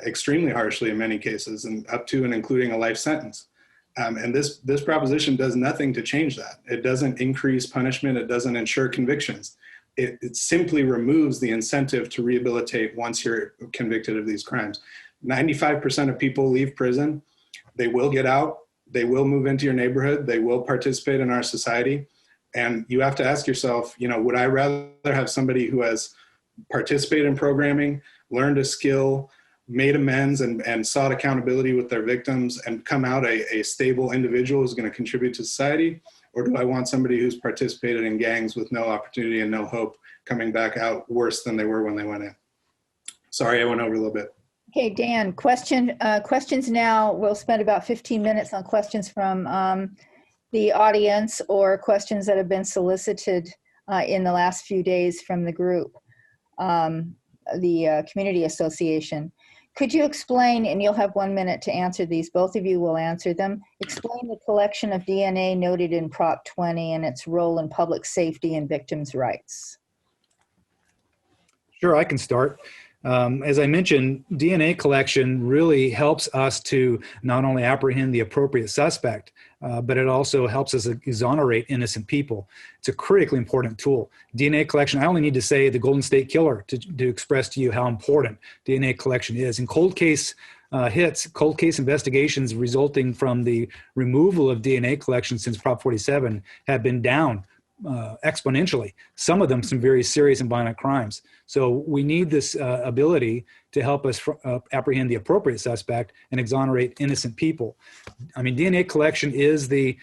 extremely harshly in many cases, and up to and including a life sentence. And this proposition does nothing to change that. It doesn't increase punishment. It doesn't ensure convictions. It simply removes the incentive to rehabilitate once you're convicted of these crimes. 95% of people leave prison. They will get out. They will move into your neighborhood. They will participate in our society. And you have to ask yourself, would I rather have somebody who has participated in programming, learned a skill, made amends and sought accountability with their victims and come out a stable individual who's going to contribute to society? Or do I want somebody who's participated in gangs with no opportunity and no hope coming back out worse than they were when they went in? Sorry, I went over a little bit. Okay, Dan, questions now. We'll spend about 15 minutes on questions from the audience or questions that have been solicited in the last few days from the group, the Community Association. Could you explain, and you'll have 1 minute to answer these, both of you will answer them, explain the collection of DNA noted in Prop 20 and its role in public safety and victims' rights? Sure, I can start. As I mentioned, DNA collection really helps us to not only apprehend the appropriate suspect, but it also helps us exonerate innocent people. It's a critically important tool. DNA collection, I only need to say the Golden State Killer to express to you how important DNA collection is. In cold case cold case investigations resulting from the removal of DNA collection since Prop 47 have been down exponentially. Some of them some very serious and violent crimes. So we need this ability to help us apprehend the appropriate suspect and exonerate innocent people. I mean, DNA collection is the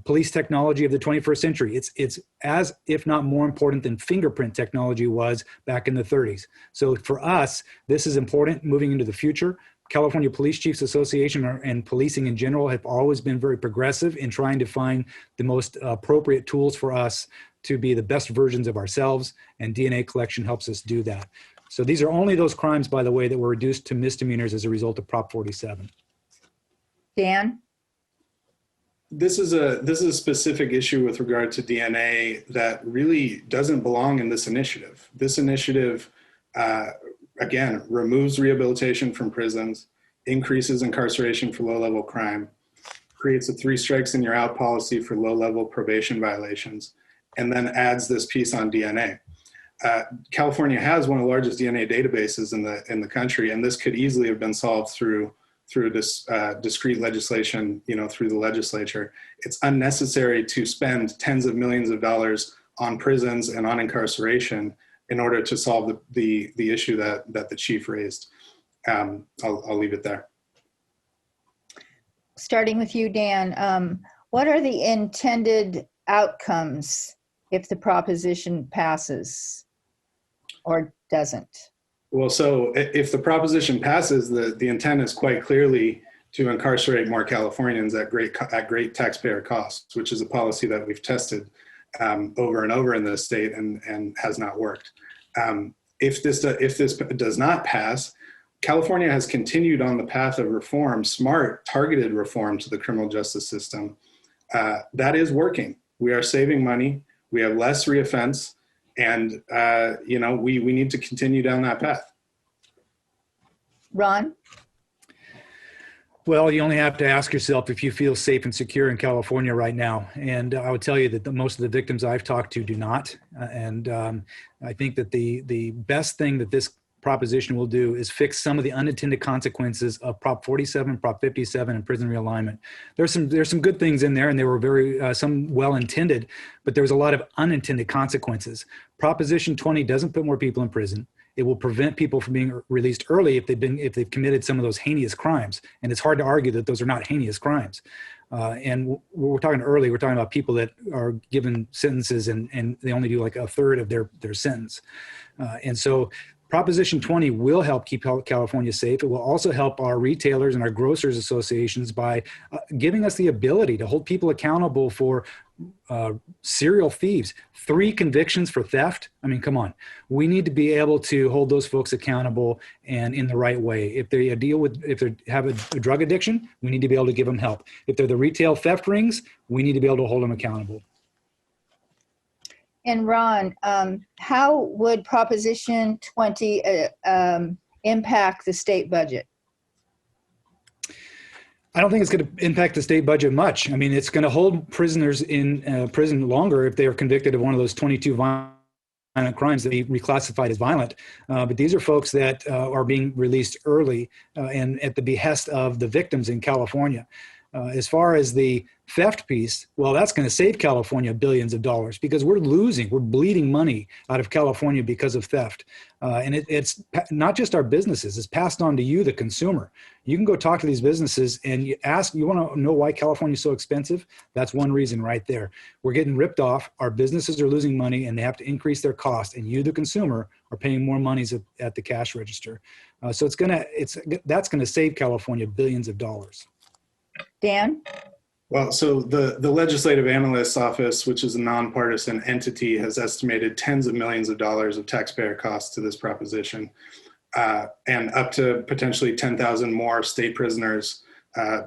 police technology of the 21st century. It's as, if not more important than fingerprint technology was back in the 30s. So for us, this is important moving into the future. California Police Chiefs Association and policing in general have always been very progressive in trying to find the most appropriate tools for us to be the best versions of ourselves, and DNA collection helps us do that. So these are only those crimes, by the way, that were reduced to misdemeanors as a result of Prop 47. Dan? This is a specific issue with regard to DNA that really doesn't belong in this initiative. This initiative, again, removes rehabilitation from prisons, increases incarceration for low-level crime, creates a 3 strikes and you're out policy for low-level probation violations, and then adds this piece on DNA. California has one of the largest DNA databases in the country, and this could easily have been solved through this discrete legislation, through the legislature. It's unnecessary to spend tens of millions of dollars on prisons and on incarceration in order to solve the issue that the chief raised. I'll leave it there. Starting with you, Dan, what are the intended outcomes if the proposition passes or doesn't? Well, so if the proposition passes, the intent is quite clearly to incarcerate more Californians at great taxpayer costs, which is a policy that we've tested over and over in this state and has not worked. If this does not pass, California has continued on the path of reform, smart, targeted reform to the criminal justice system. That is working. We are saving money. We have less reoffense, and we need to continue down that path. Ron? Well, you only have to ask yourself if you feel safe and secure in California right now. And I would tell you that most of the victims I've talked to do not. I think that the best thing that this proposition will do is fix some of the unintended consequences of Prop 47, Prop 57, and prison realignment. There's some good things in there, and they were very some well-intended, but there was a lot of unintended consequences. Proposition 20 doesn't put more people in prison. It will prevent people from being released early if they've committed some of those heinous crimes. And it's hard to argue that those are not heinous crimes. And we're talking early, we're talking about people that are given sentences and they only do like a third of their sentence. And so Proposition 20 will help keep California safe. It will also help our retailers and our grocers associations by giving us the ability to hold people accountable for serial thieves. 3 convictions for theft. I mean, come on. We need to be able to hold those folks accountable and in the right way. If they have a drug addiction, we need to be able to give them help. If they're the retail theft rings, we need to be able to hold them accountable. And Ron, how would Proposition 20 impact the state budget? I don't think it's going to impact the state budget much. I mean, it's going to hold prisoners in prison longer if they are convicted of one of those 22 violent crimes that he reclassified as violent. But these are folks that are being released early and at the behest of the victims in California. As far as the theft piece, well, that's going to save California billions of dollars because we're bleeding money out of California because of theft. And it's not just our businesses, it's passed on to you, the consumer. You can go talk to these businesses and you want to know why California is so expensive? That's one reason right there. We're getting ripped off. Our businesses are losing money and they have to increase their cost. And you, the consumer, are paying more monies at the cash register. So that's going to save California billions of dollars. Dan? Well, so the Legislative Analyst's Office, which is a nonpartisan entity, has estimated tens of millions of dollars of taxpayer costs to this proposition, and up to potentially 10,000 more state prisoners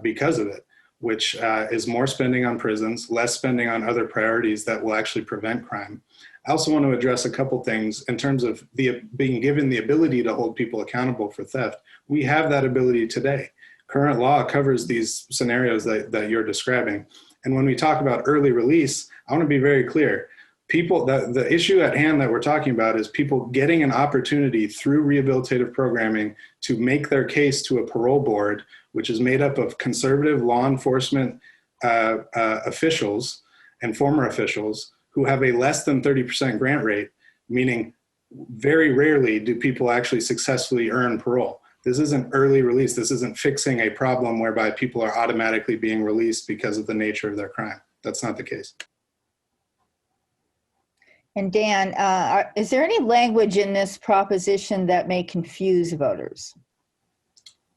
because of it, which is more spending on prisons, less spending on other priorities that will actually prevent crime. I also want to address a couple things in terms of being given the ability to hold people accountable for theft. We have that ability today. Current law covers these scenarios that you're describing. And when we talk about early release, I want to be very clear. The issue at hand that we're talking about is people getting an opportunity through rehabilitative programming to make their case to a parole board, which is made up of conservative law enforcement officials and former officials who have a less than 30% grant rate, meaning very rarely do people actually successfully earn parole. This isn't early release. This isn't fixing a problem whereby people are automatically being released because of the nature of their crime. That's not the case. And Dan, is there any language in this proposition that may confuse voters?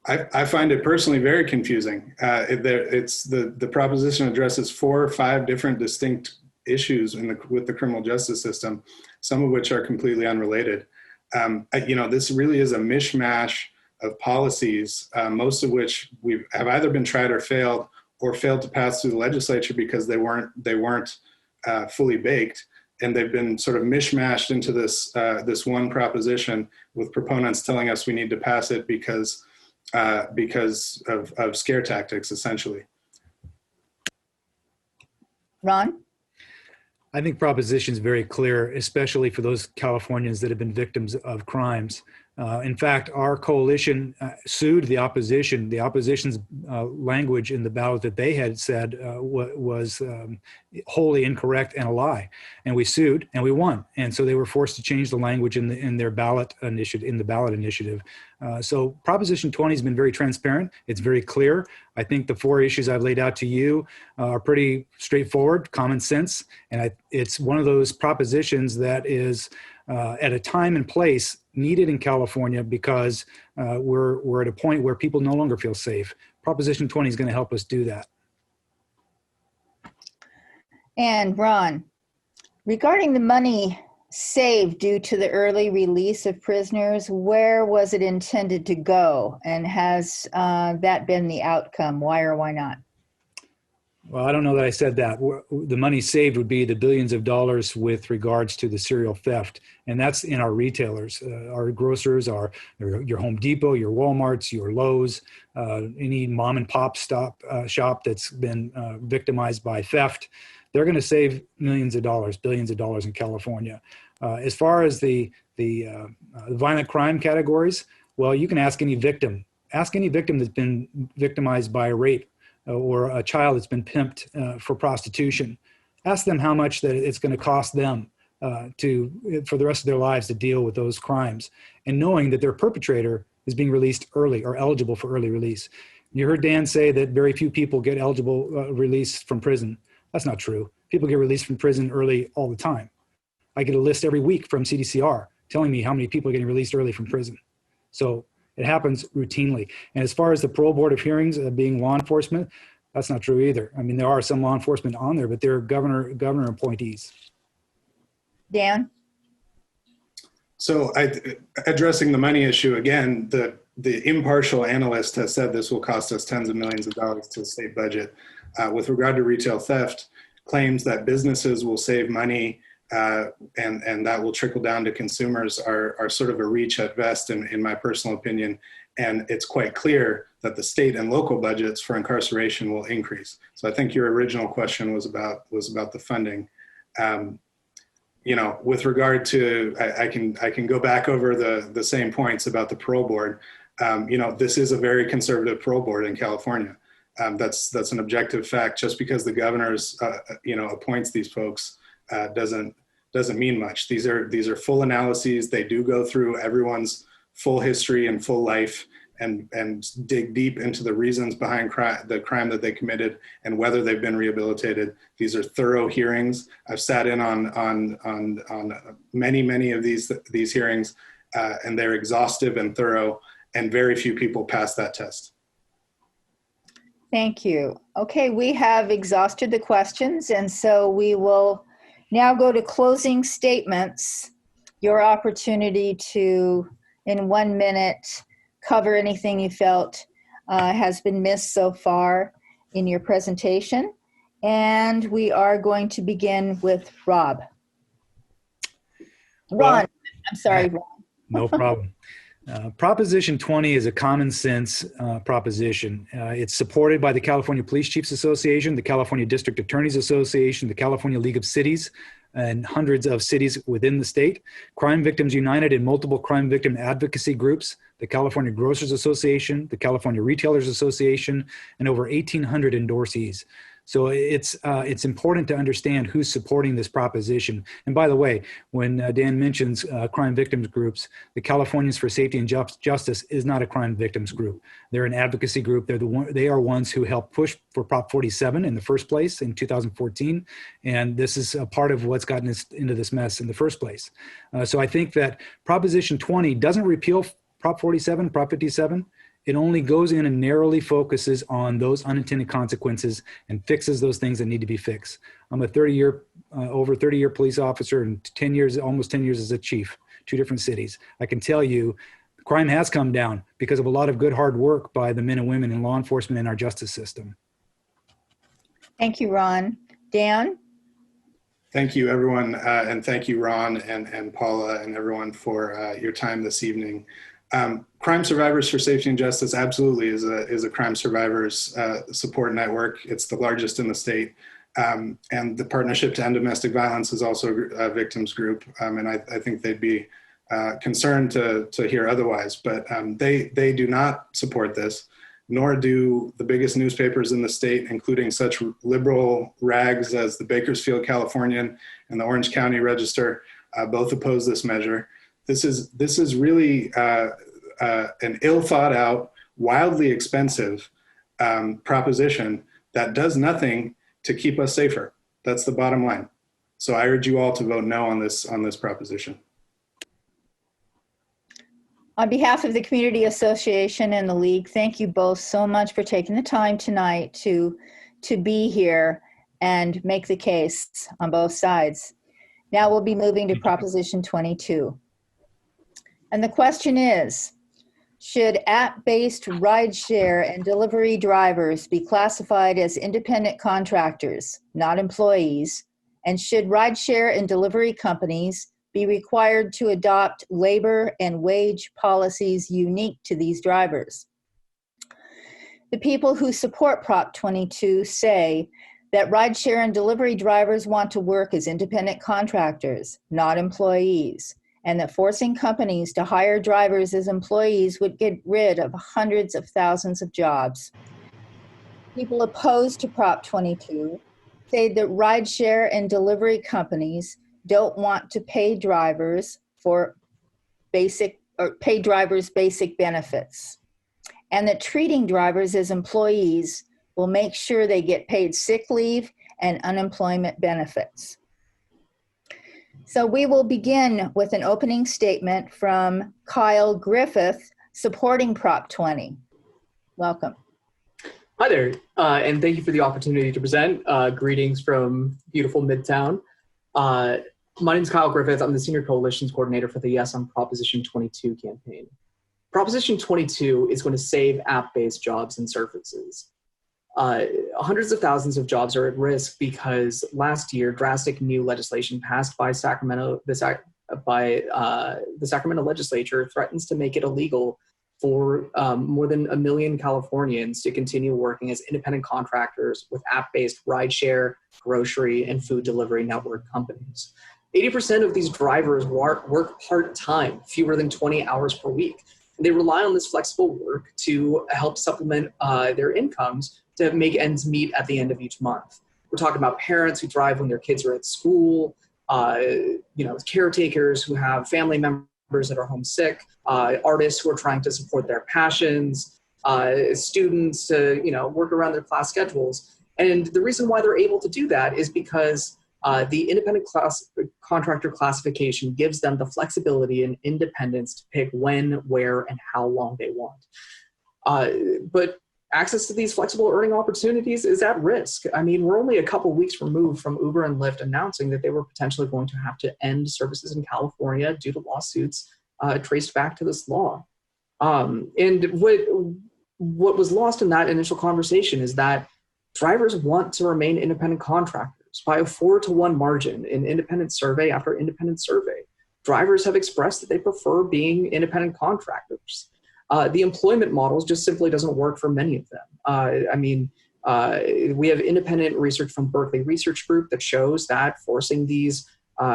I find it personally very confusing. The proposition addresses 4 or 5 different distinct issues with the criminal justice system, some of which are completely unrelated. This really is a mishmash of policies, most of which have either been tried or failed to pass through the legislature because they weren't fully baked, and they've been sort of mishmashed into this one proposition with proponents telling us we need to pass it because of scare tactics, essentially. Ron? I think proposition is very clear, especially for those Californians that have been victims of crimes. In fact, our coalition sued the opposition. The opposition's language in the ballot that they had said was wholly incorrect and a lie. And we sued and we won. And so they were forced to change the language in their ballot initiative. So Proposition 20 has been very transparent. It's very clear. I think the 4 issues I've laid out to you are pretty straightforward, common sense. And it's one of those propositions that is at a time and place needed in California because we're at a point where people no longer feel safe. Proposition 20 is going to help us do that. And Ron, regarding the money saved due to the early release of prisoners? Where was it intended to go? And has that been the outcome? Why or why not? Well, I don't know that I said that. The money saved would be the billions of dollars with regards to the serial theft. And that's in our retailers, our grocers, your Home Depot, your Walmarts, your Lowe's, any mom and pop shop that's been victimized by theft. They're going to save millions of dollars, billions of dollars in California. As far as the violent crime categories, well, you can ask any victim. Ask any victim that's been victimized by a rape or a child that's been pimped for prostitution. Ask them how much that it's going to cost them for the rest of their lives to deal with those crimes, and knowing that their perpetrator is being released early or eligible for early release. You heard Dan say that very few people get eligible release from prison. That's not true. People get released from prison early all the time. I get a list every week from CDCR telling me how many people are getting released early from prison. So it happens routinely. And as far as the parole board of hearings being law enforcement, that's not true either. I mean, there are some law enforcement on there, but they're governor appointees. Dan? So addressing the money issue again, the impartial analyst has said this will cost us tens of millions of dollars to the state budget. With regard to retail theft, claims that businesses will save money and that will trickle down to consumers are sort of a reach at best, in my personal opinion. And it's quite clear that the state and local budgets for incarceration will increase. So I think your original question was about the funding. With regard to, I can go back over the same points about the parole board. This is a very conservative parole board in California. That's an objective fact. Just because the governor's appoints these folks doesn't mean much. These are full analyses. They do go through everyone's full history and full life and dig deep into the reasons behind the crime that they committed and whether they've been rehabilitated. These are thorough hearings. I've sat in on many of these hearings, and they're exhaustive and thorough, and very few people pass that test. Thank you. Okay, we have exhausted the questions, and so we will now go to closing statements. Your opportunity to, in 1 minute, cover anything you felt has been missed so far in your presentation. And we are going to begin with Rob. Ron, I'm sorry, Ron. No problem. Proposition 20 is a common sense proposition. It's supported by the California Police Chiefs Association, the California District Attorneys Association, the California League of Cities, and hundreds of cities within the state. Crime Victims United and multiple crime victim advocacy groups, the California Grocers Association, the California Retailers Association, and over 1,800 endorsees. So it's important to understand who's supporting this proposition. And by the way, when Dan mentions crime victims groups, the Californians for Safety and Justice is not a crime victims group. They're an advocacy group. They are ones who helped push for Prop 47 in the first place in 2014. And this is a part of what's gotten us into this mess in the first place. So I think that Proposition 20 doesn't repeal Prop 47, Prop 57. It only goes in and narrowly focuses on those unintended consequences and fixes those things that need to be fixed. I'm a over 30-year police officer and almost 10 years as a chief, 2 different cities. I can tell you crime has come down because of a lot of good hard work by the men and women in law enforcement and our justice system. Thank you, Ron. Dan? Thank you, everyone. And thank you, Ron and Paula and everyone for your time this evening. Crime Survivors for Safety and Justice absolutely is a crime survivors support network. It's the largest in the state. And the Partnership to End Domestic Violence is also a victims group. And I think they'd be concerned to hear otherwise. But they do not support this, nor do the biggest newspapers in the state, including such liberal rags as the Bakersfield Californian and the Orange County Register. Both oppose this measure. This is really an ill thought out, wildly expensive proposition that does nothing to keep us safer. That's the bottom line. So I urge you all to vote no on this proposition. On behalf of the Community Association and the League, thank you both so much for taking the time tonight to be here and make the case on both sides. Now we'll be moving to Proposition 22. And the question is, should app-based rideshare and delivery drivers be classified as independent contractors, not employees? And should rideshare and delivery companies be required to adopt labor and wage policies unique to these drivers? The people who support Prop 22 say that rideshare and delivery drivers want to work as independent contractors, not employees, and that forcing companies to hire drivers as employees would get rid of hundreds of thousands of jobs. People opposed to Prop 22 say that rideshare and delivery companies don't want to pay drivers basic benefits, and that treating drivers as employees will make sure they get paid sick leave and unemployment benefits. So we will begin with an opening statement from Kyle Griffith supporting Prop 20. Welcome. Hi there, and thank you for the opportunity to present. Greetings from beautiful Midtown. My name is Kyle Griffith. I'm the Senior Coalitions Coordinator for the Yes on Proposition 22 campaign. Proposition 22 is going to save app-based jobs and services. Hundreds of thousands of jobs are at risk because last year, drastic new legislation passed by the Sacramento legislature threatens to make it illegal for more than 1 million Californians to continue working as independent contractors with app-based rideshare, grocery, and food delivery network companies. 80% of these drivers work part-time, fewer than 20 hours per week. They rely on this flexible work to help supplement their incomes to make ends meet at the end of each month. We're talking about parents who drive when their kids are at school, caretakers who have family members that are homesick, artists who are trying to support their passions, students to work around their class schedules. And the reason why they're able to do that is because the independent contractor classification gives them the flexibility and independence to pick when, where, and how long they want. But access to these flexible earning opportunities is at risk. I mean, we're only a couple weeks removed from Uber and Lyft announcing that they were potentially going to have to end services in California due to lawsuits traced back to this law. And what was lost in that initial conversation is that drivers want to remain independent contractors by a 4-to-1 margin in independent survey after independent survey. Drivers have expressed that they prefer being independent contractors. The employment models just simply doesn't work for many of them. We have independent research from Berkeley Research Group that shows that forcing these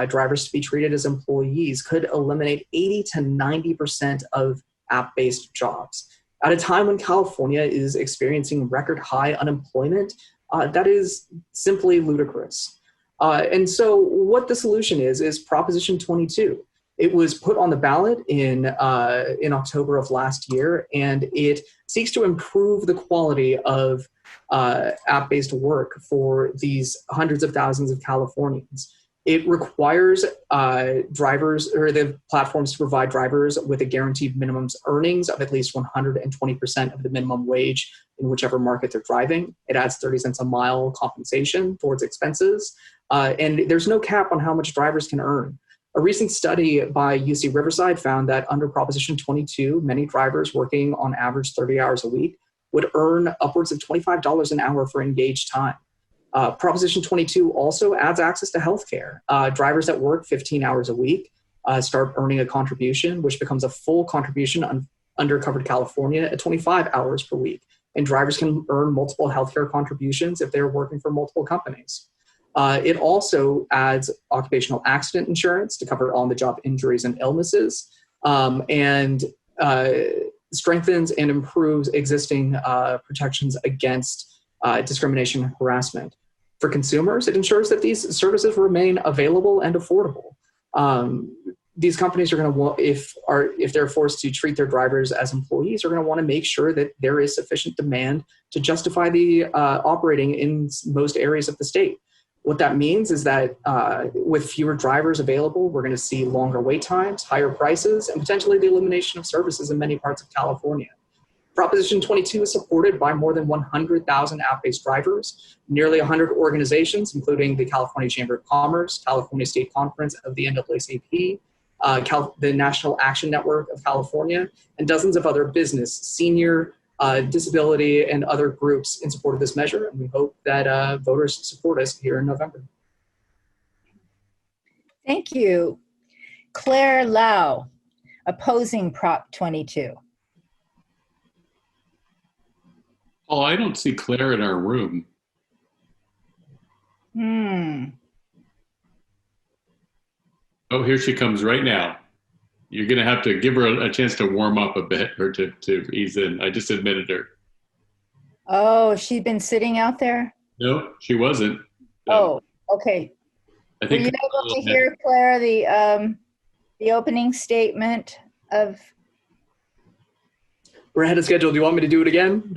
drivers to be treated as employees could eliminate 80 to 90% of app-based jobs. At a time when California is experiencing record high unemployment, that is simply ludicrous. And so what the solution is Proposition 22. It was put on the ballot in October of last year, and it seeks to improve the quality of app-based work for these hundreds of thousands of Californians. It requires drivers or the platforms to provide drivers with a guaranteed minimum earnings of at least 120% of the minimum wage in whichever market they're driving. It adds 30 cents a mile compensation towards expenses, and there's no cap on how much drivers can earn. A recent study by UC Riverside found that under Proposition 22, many drivers working on average 30 hours a week would earn upwards of $25 an hour for engaged time. Proposition 22 also adds access to healthcare. Drivers that work 15 hours a week start earning a contribution, which becomes a full contribution under Covered California at 25 hours per week. And drivers can earn multiple healthcare contributions if they're working for multiple companies. It also adds occupational accident insurance to cover on-the-job injuries and illnesses, and strengthens and improves existing protections against discrimination and harassment. For consumers, it ensures that these services remain available and affordable. These companies are going to want, if they're forced to treat their drivers as employees, are going to want to make sure that there is sufficient demand to justify the operating in most areas of the state. What that means is that with fewer drivers available, we're going to see longer wait times, higher prices, and potentially the elimination of services in many parts of California. Proposition 22 is supported by more than 100,000 app-based drivers, nearly 100 organizations, including the California Chamber of Commerce, California State Conference of the NAACP, the National Action Network of California, and dozens of other business, senior, disability, and other groups in support of this measure. And we hope that voters support us here in November. Thank you. Claire Lau, opposing Prop 22. Oh, I don't see Claire in our room. Oh, here she comes right now. You're going to have to give her a chance to warm up a bit or to ease in. I just admitted her. Oh, she'd been sitting out there? No, she wasn't. Oh, okay. I Were think you able to hear, Claire, the opening statement of? We're ahead of schedule. Do you want me to do it again?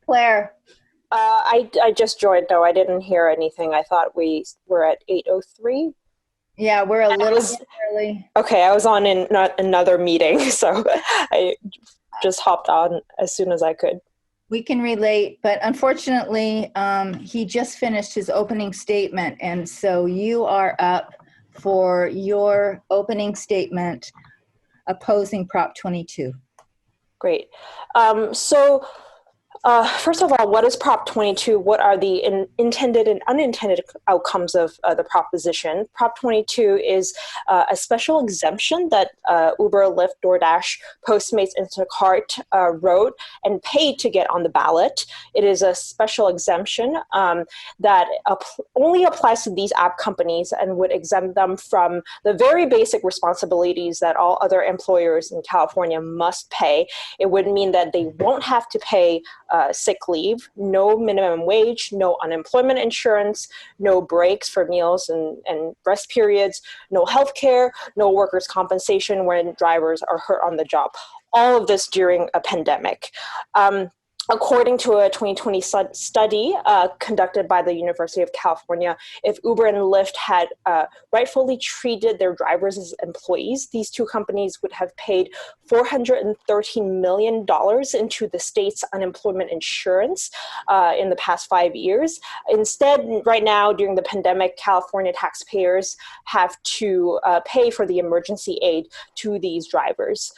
Claire. I just joined, though. I didn't hear anything. I thought we were at 8:03. Yeah, we're a little bit early. Okay, I was on in another meeting, so I just hopped on as soon as I could. We can relate, but unfortunately, he just finished his opening statement, and so you are up for your opening statement opposing Prop 22. Great. First of all, what is Prop 22? What are the intended and unintended outcomes of the proposition? Prop 22 is a special exemption that Uber, Lyft, DoorDash, Postmates, Instacart wrote and paid to get on the ballot. It is a special exemption that only applies to these app companies and would exempt them from the very basic responsibilities that all other employers in California must pay. It would mean that they won't have to pay sick leave, no minimum wage, no unemployment insurance, no breaks for meals and rest periods, no health care, no workers' compensation when drivers are hurt on the job. All of this during a pandemic. According to a 2020 study conducted by the University of California, if Uber and Lyft had rightfully treated their drivers as employees, these two companies would have paid $413 million into the state's unemployment insurance in the past 5 years. Instead, right now, during the pandemic, California taxpayers have to pay for the emergency aid to these drivers.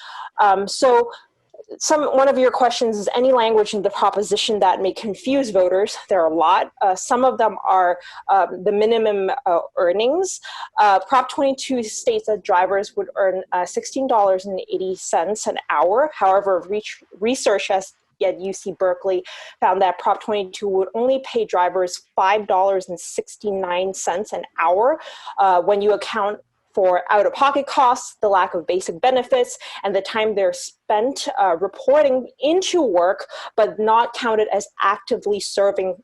One of your questions is any language in the proposition that may confuse voters. There are a lot. Some of them are the minimum earnings. Prop 22 states that drivers would earn $16.80 an hour. However, research at UC Berkeley found that Prop 22 would only pay drivers $5.69 an hour when you account for out-of-pocket costs, the lack of basic benefits, and the time they're spent reporting into work, but not counted as actively serving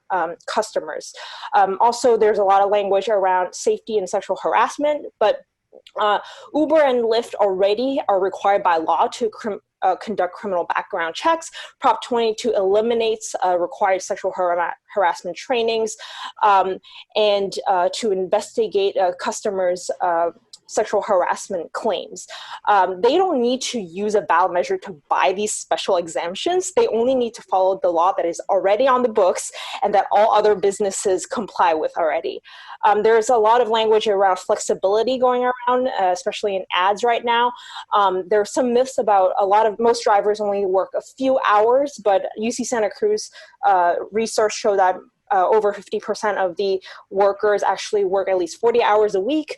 customers. Also, there's a lot of language around safety and sexual harassment, but Uber and Lyft already are required by law to conduct criminal background checks. Prop 22 eliminates required sexual harassment trainings and to investigate customers' sexual harassment claims. They don't need to use a ballot measure to buy these special exemptions. They only need to follow the law that is already on the books and that all other businesses comply with already. There's a lot of language around flexibility going around, especially in ads right now. There are some myths about most drivers only work a few hours, but UC Santa Cruz research showed that over 50% of the workers actually work at least 40 hours a week.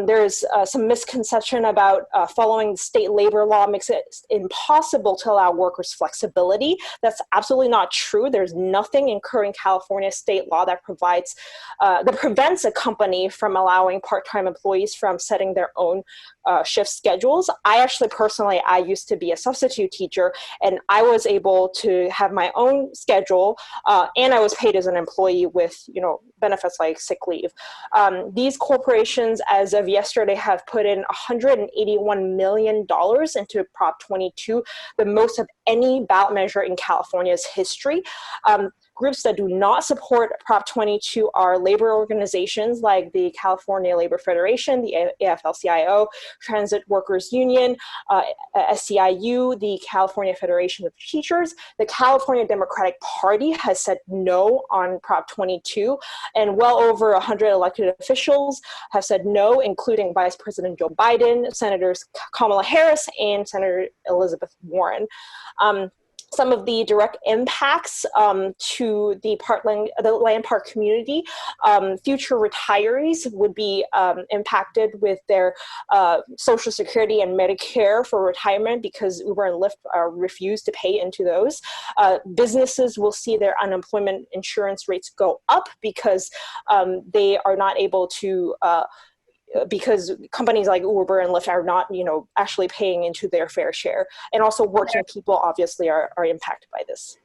There's some misconception about following the state labor law makes it impossible to allow workers flexibility. That's absolutely not true. There's nothing in current California state law that prevents a company from allowing part-time employees from setting their own shift schedules. I used to be a substitute teacher, and I was able to have my own schedule, and I was paid as an employee with, benefits like sick leave. These corporations, as of yesterday, have put in $181 million into Prop 22, the most of any ballot measure in California's history. Groups that do not support Prop 22 are labor organizations like the California Labor Federation, the AFL-CIO, Transit Workers Union, SEIU, the California Federation of Teachers. The California Democratic Party has said no on Prop 22, and well over 100 elected officials have said no, including Vice President Joe Biden, Senators Kamala Harris, and Senator Elizabeth Warren. Some of the direct impacts to the land park community, future retirees would be impacted with their Social Security and Medicare for retirement because Uber and Lyft refuse to pay into those. Businesses will see their unemployment insurance rates go up because they are not able to because companies like Uber and Lyft are not, actually paying into their fair share. And also working people obviously are impacted by this.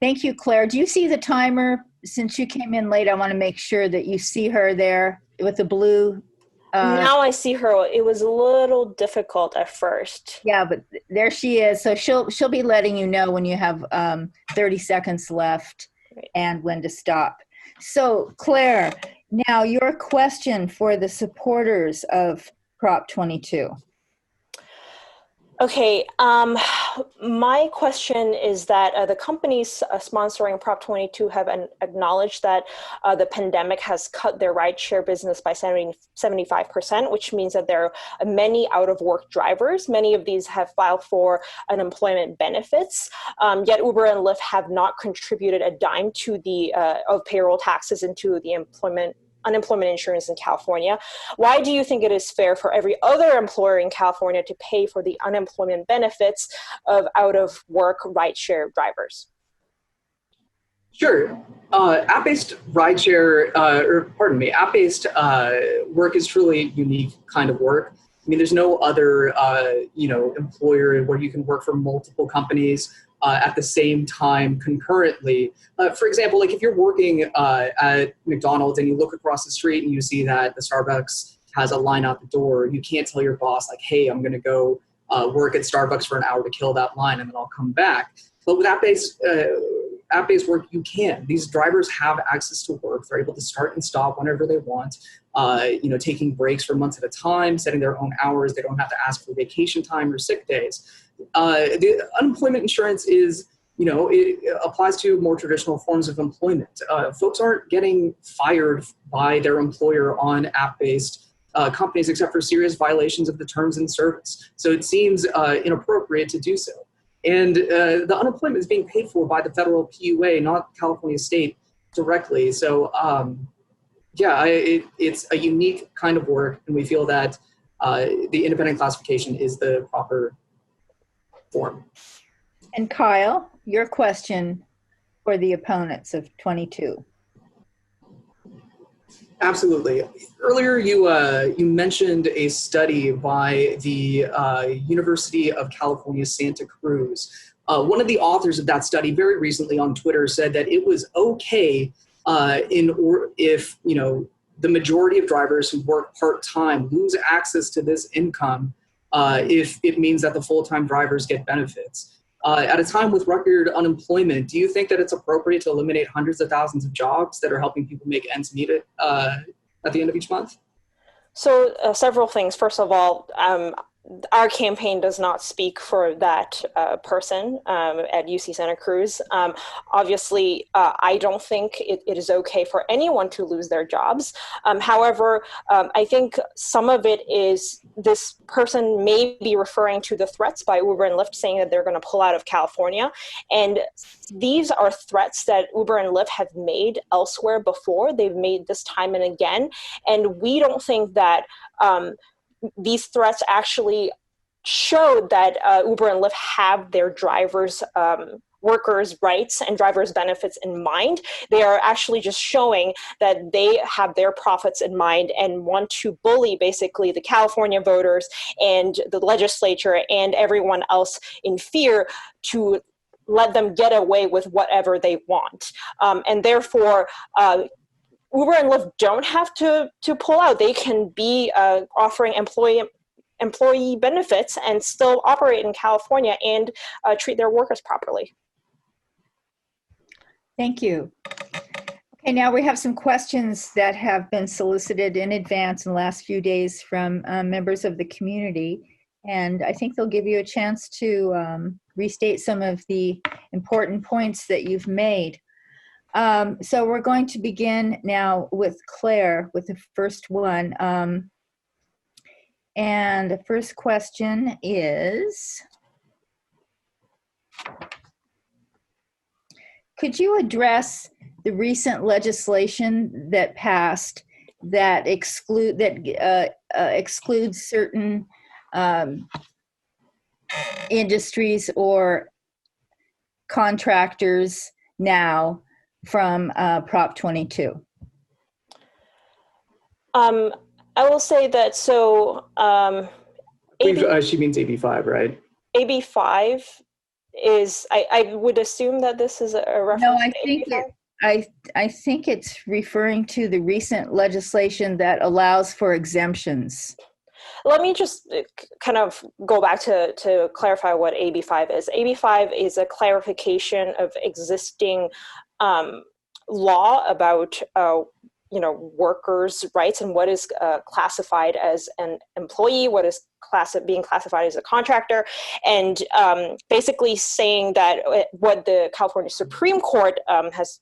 Thank you, Claire. Do you see the timer? Since you came in late, I want to make sure that you see her there with the blue. Now I see her. It was a little difficult at first. Yeah, but there she is. So she'll be letting you know when you have 30 seconds left and when to stop. So Claire, now your question for the supporters of Prop 22. Okay, my question is that the companies sponsoring Prop 22 have acknowledged that the pandemic has cut their rideshare business by 75%, which means that there are many out-of-work drivers. Many of these have filed for unemployment benefits, yet Uber and Lyft have not contributed a dime to the of payroll taxes into the unemployment insurance in California. Why do you think it is fair for every other employer in California to pay for the unemployment benefits of out-of-work rideshare drivers? Sure. App-based rideshare, app-based work is truly a unique kind of work. I mean, there's no other, employer where you can work for multiple companies at the same time concurrently. For example, like if you're working at McDonald's and you look across the street and you see that the Starbucks has a line out the door, you can't tell your boss like, hey, I'm going to go work at Starbucks for an hour to kill that line and then I'll come back. But with app-based work, you can. These drivers have access to work. They're able to start and stop whenever they want, taking breaks for months at a time, setting their own hours. They don't have to ask for vacation time or sick days. The unemployment insurance is, it applies to more traditional forms of employment. Folks aren't getting fired by their employer on app-based companies except for serious violations of the terms and service. So it seems inappropriate to do so. And the unemployment is being paid for by the federal PUA, not California state directly. So it's a unique kind of work, and we feel that the independent classification is the proper form. And Kyle, your question for the opponents of 22. Absolutely. Earlier, you mentioned a study by the University of California, Santa Cruz. One of the authors of that study very recently on Twitter said that it was okay if the majority of drivers who work part-time lose access to this income if it means that the full-time drivers get benefits. At a time with record unemployment, do you think that it's appropriate to eliminate hundreds of thousands of jobs that are helping people make ends meet at the end of each month? So several things. First of all, our campaign does not speak for that person at UC Santa Cruz. Obviously, I don't think it is okay for anyone to lose their jobs. However, I think some of it is this person may be referring to the threats by Uber and Lyft saying that they're going to pull out of California. And these are threats that Uber and Lyft have made elsewhere before. They've made this time and again. And we don't think that these threats actually showed that Uber and Lyft have their drivers' workers' rights and drivers' benefits in mind. They are actually just showing that they have their profits in mind and want to bully basically the California voters and the legislature and everyone else in fear to let them get away with whatever they want. And therefore, Uber and Lyft don't have to pull out. They can be offering employee benefits and still operate in California and treat their workers properly. Thank you. Okay, now we have some questions that have been solicited in advance in the last few days from members of the community. And I think they'll give you a chance to restate some of the important points that you've made. So we're going to begin now with Claire with the first one. And the first question is, could you address the recent legislation that passed that excludes certain industries or contractors now from Prop 22? I will say that, so she means AB5, right? AB5 is, I would assume that this is a reference No, to I think it's referring to the recent legislation that allows for exemptions. Let me just kind of go back to clarify what AB5 is. AB5 is a clarification of existing law about workers' rights and what is classified as an employee, what is being classified as a contractor, and basically saying that what the California Supreme Court has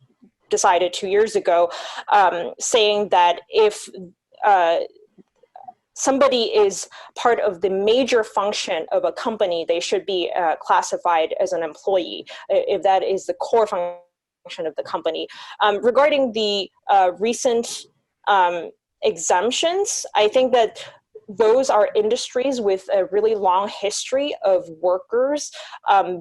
decided 2 years ago, saying that if somebody is part of the major function of a company, they should be classified as an employee, if that is the core function of the company. Regarding the recent exemptions, I think that those are industries with a really long history of workers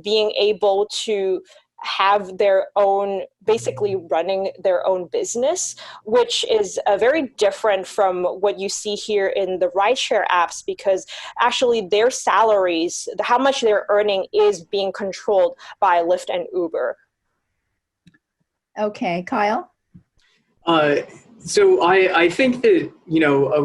being able to have their own, basically running their own business, which is very different from what you see here in the rideshare apps, because actually their salaries, how much they're earning, is being controlled by Lyft and Uber. Okay, Kyle? So I think that,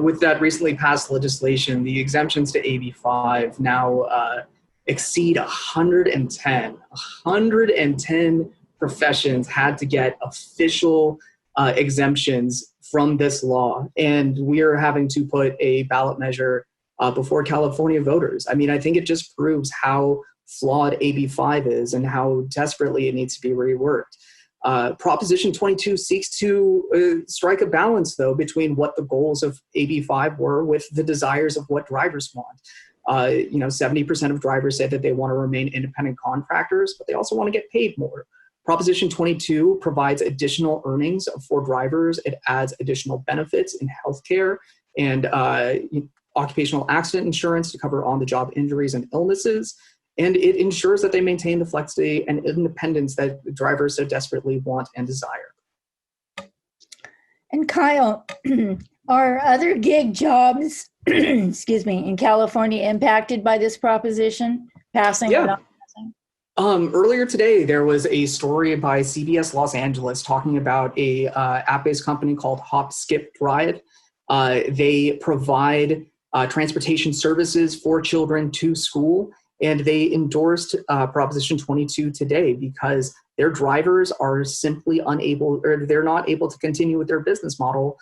with that recently passed legislation, the exemptions to AB5 now exceed 110. 110 professions had to get official exemptions from this law. And we are having to put a ballot measure before California voters. I mean, I think it just proves how flawed AB5 is and how desperately it needs to be reworked. Proposition 22 seeks to strike a balance, though, between what the goals of AB5 were with the desires of what drivers want. 70% of drivers say that they want to remain independent contractors, but they also want to get paid more. Proposition 22 provides additional earnings for drivers. It adds additional benefits in healthcare and occupational accident insurance to cover on-the-job injuries and illnesses. And it ensures that they maintain the flexibility and independence that drivers so desperately want and desire. And Kyle, are other gig jobs, in California impacted by this proposition, passing or not passing? Earlier today, there was a story by CBS Los Angeles talking about a app-based company called Hop, Skip, Ride. They provide transportation services for children to school, and they endorsed Proposition 22 today because their drivers are simply unable, or they're not able to continue with their business model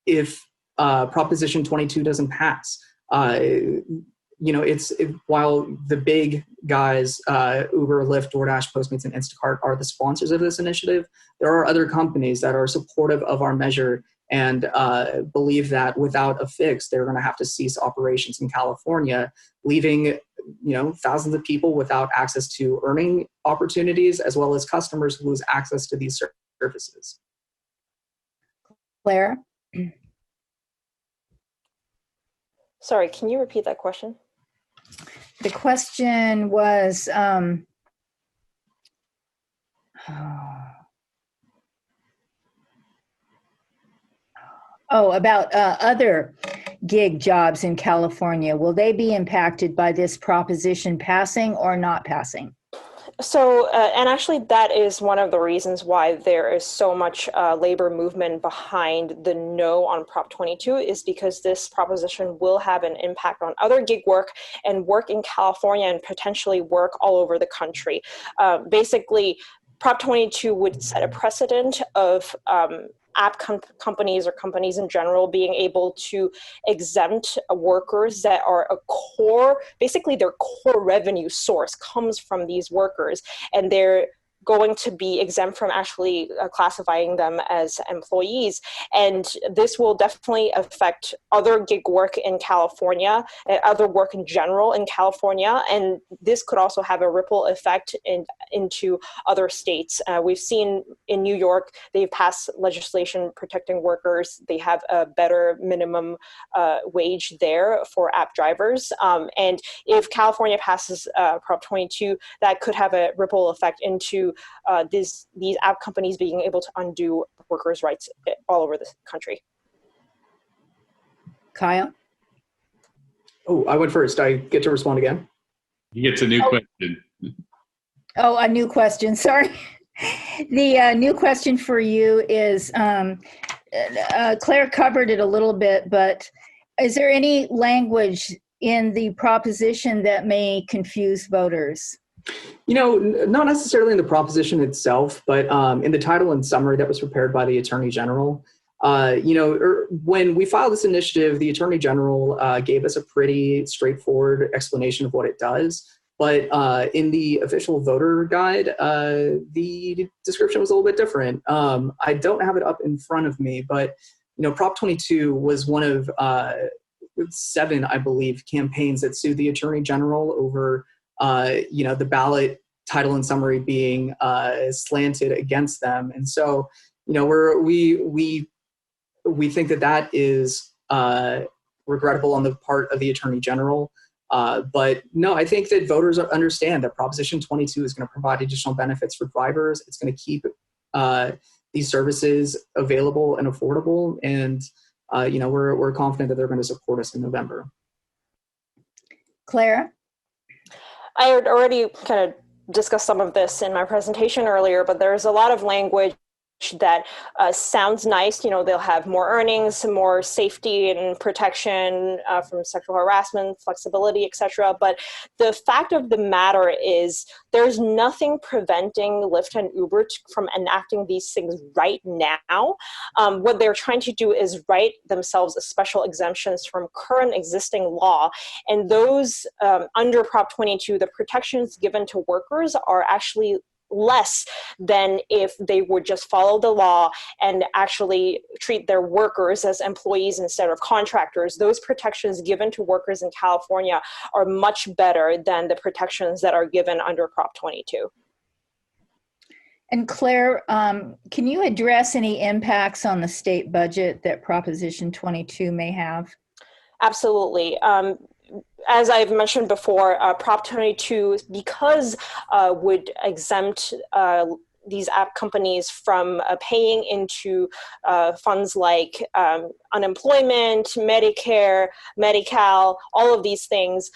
if Proposition 22 doesn't pass. While the big guys, Uber, Lyft, DoorDash, Postmates, and Instacart are the sponsors of this initiative, there are other companies that are supportive of our measure and believe that without a fix, they're going to have to cease operations in California, leaving thousands of people without access to earning opportunities, as well as customers who lose access to these services. Claire? Sorry, can you repeat that question? The question was, about other gig jobs in California. Will they be impacted by this proposition passing or not passing? So, and actually that is one of the reasons why there is so much labor movement behind the no on Prop 22, is because this proposition will have an impact on other gig work and work in California and potentially work all over the country. Basically, Prop 22 would set a precedent of companies or companies in general being able to exempt workers that are a core, basically their core revenue source comes from these workers, and they're going to be exempt from actually classifying them as employees. And this will definitely affect other gig work in California, other work in general in California. And this could also have a ripple effect into other states. We've seen in New York, they've passed legislation protecting workers. They have a better minimum wage there for app drivers. And if California passes Prop 22, that could have a ripple effect into these app companies being able to undo workers' rights all over the country. Kyle? Oh, I went first. I get to respond again. He gets a new question. Oh, a new question. Sorry. The new question for you is, Claire covered it a little bit, but is there any language in the proposition that may confuse voters? You know, not necessarily in the proposition itself, but in the title and summary that was prepared by the Attorney General. When we filed this initiative, the Attorney General gave us a pretty straightforward explanation of what it does. But in the official voter guide, the description was a little bit different. I don't have it up in front of me, but Prop 22 was one of 7, I believe, campaigns that sued the Attorney General over the ballot title and summary being slanted against them. And so, we think that is regrettable on the part of the Attorney General. But no, I think that voters understand that Proposition 22 is going to provide additional benefits for drivers. It's going to keep these services available and affordable. And, we're confident that they're going to support us in November. Clara? I had already kind of discussed some of this in my presentation earlier, but there's a lot of language that sounds nice. They'll have more earnings, more safety and protection from sexual harassment, flexibility, etc. But the fact of the matter is there's nothing preventing Lyft and Uber from enacting these things right now. What they're trying to do is write themselves special exemptions from current existing law. And those under Prop 22, the protections given to workers are actually less than if they would just follow the law and actually treat their workers as employees instead of contractors. Those protections given to workers in California are much better than the protections that are given under Prop 22. And Claire, can you address any impacts on the state budget that Proposition 22 may have? Absolutely. As I've mentioned before, Prop 22, because would exempt these app companies from paying into funds like unemployment, Medicare, Medi-Cal, all of these things,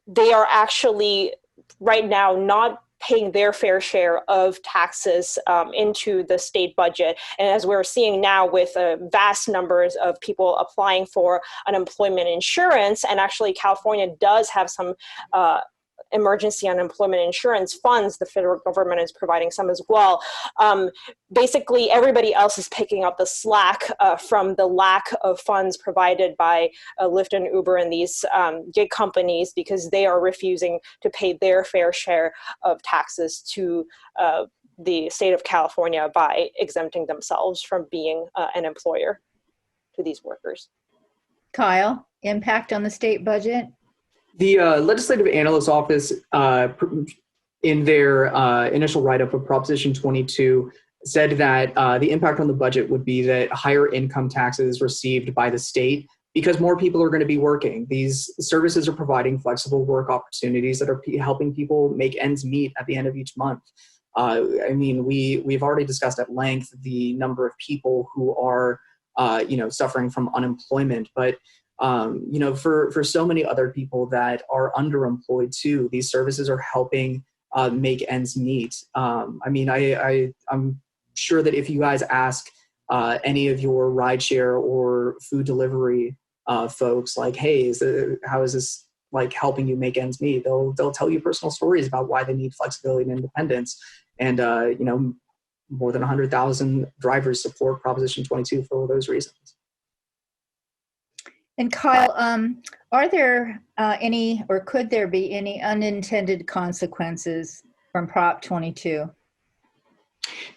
they are actually right now not paying their fair share of taxes into the state budget. And as we're seeing now with vast numbers of people applying for unemployment insurance, and actually California does have some emergency unemployment insurance funds, the federal government is providing some as well. Basically, everybody else is picking up the slack from the lack of funds provided by Lyft and Uber and these gig companies, because they are refusing to pay their fair share of taxes to the state of California by exempting themselves from being an employer to these workers. Kyle, impact on the state budget? The Legislative Analyst's Office, in their initial write-up of Proposition 22, said that the impact on the budget would be that higher income taxes received by the state because more people are going to be working. These services are providing flexible work opportunities that are helping people make ends meet at the end of each month. We've already discussed at length the number of people who are, suffering from unemployment, but for so many other people that are underemployed too, these services are helping make ends meet. I mean, I'm sure that if you guys ask any of your rideshare or food delivery folks, like, hey, how is this like helping you make ends meet? They'll tell you personal stories about why they need flexibility and independence. And you know, more than 100,000 drivers support Proposition 22 for all those reasons. And Kyle, are there any, or could there be any unintended consequences from Prop 22?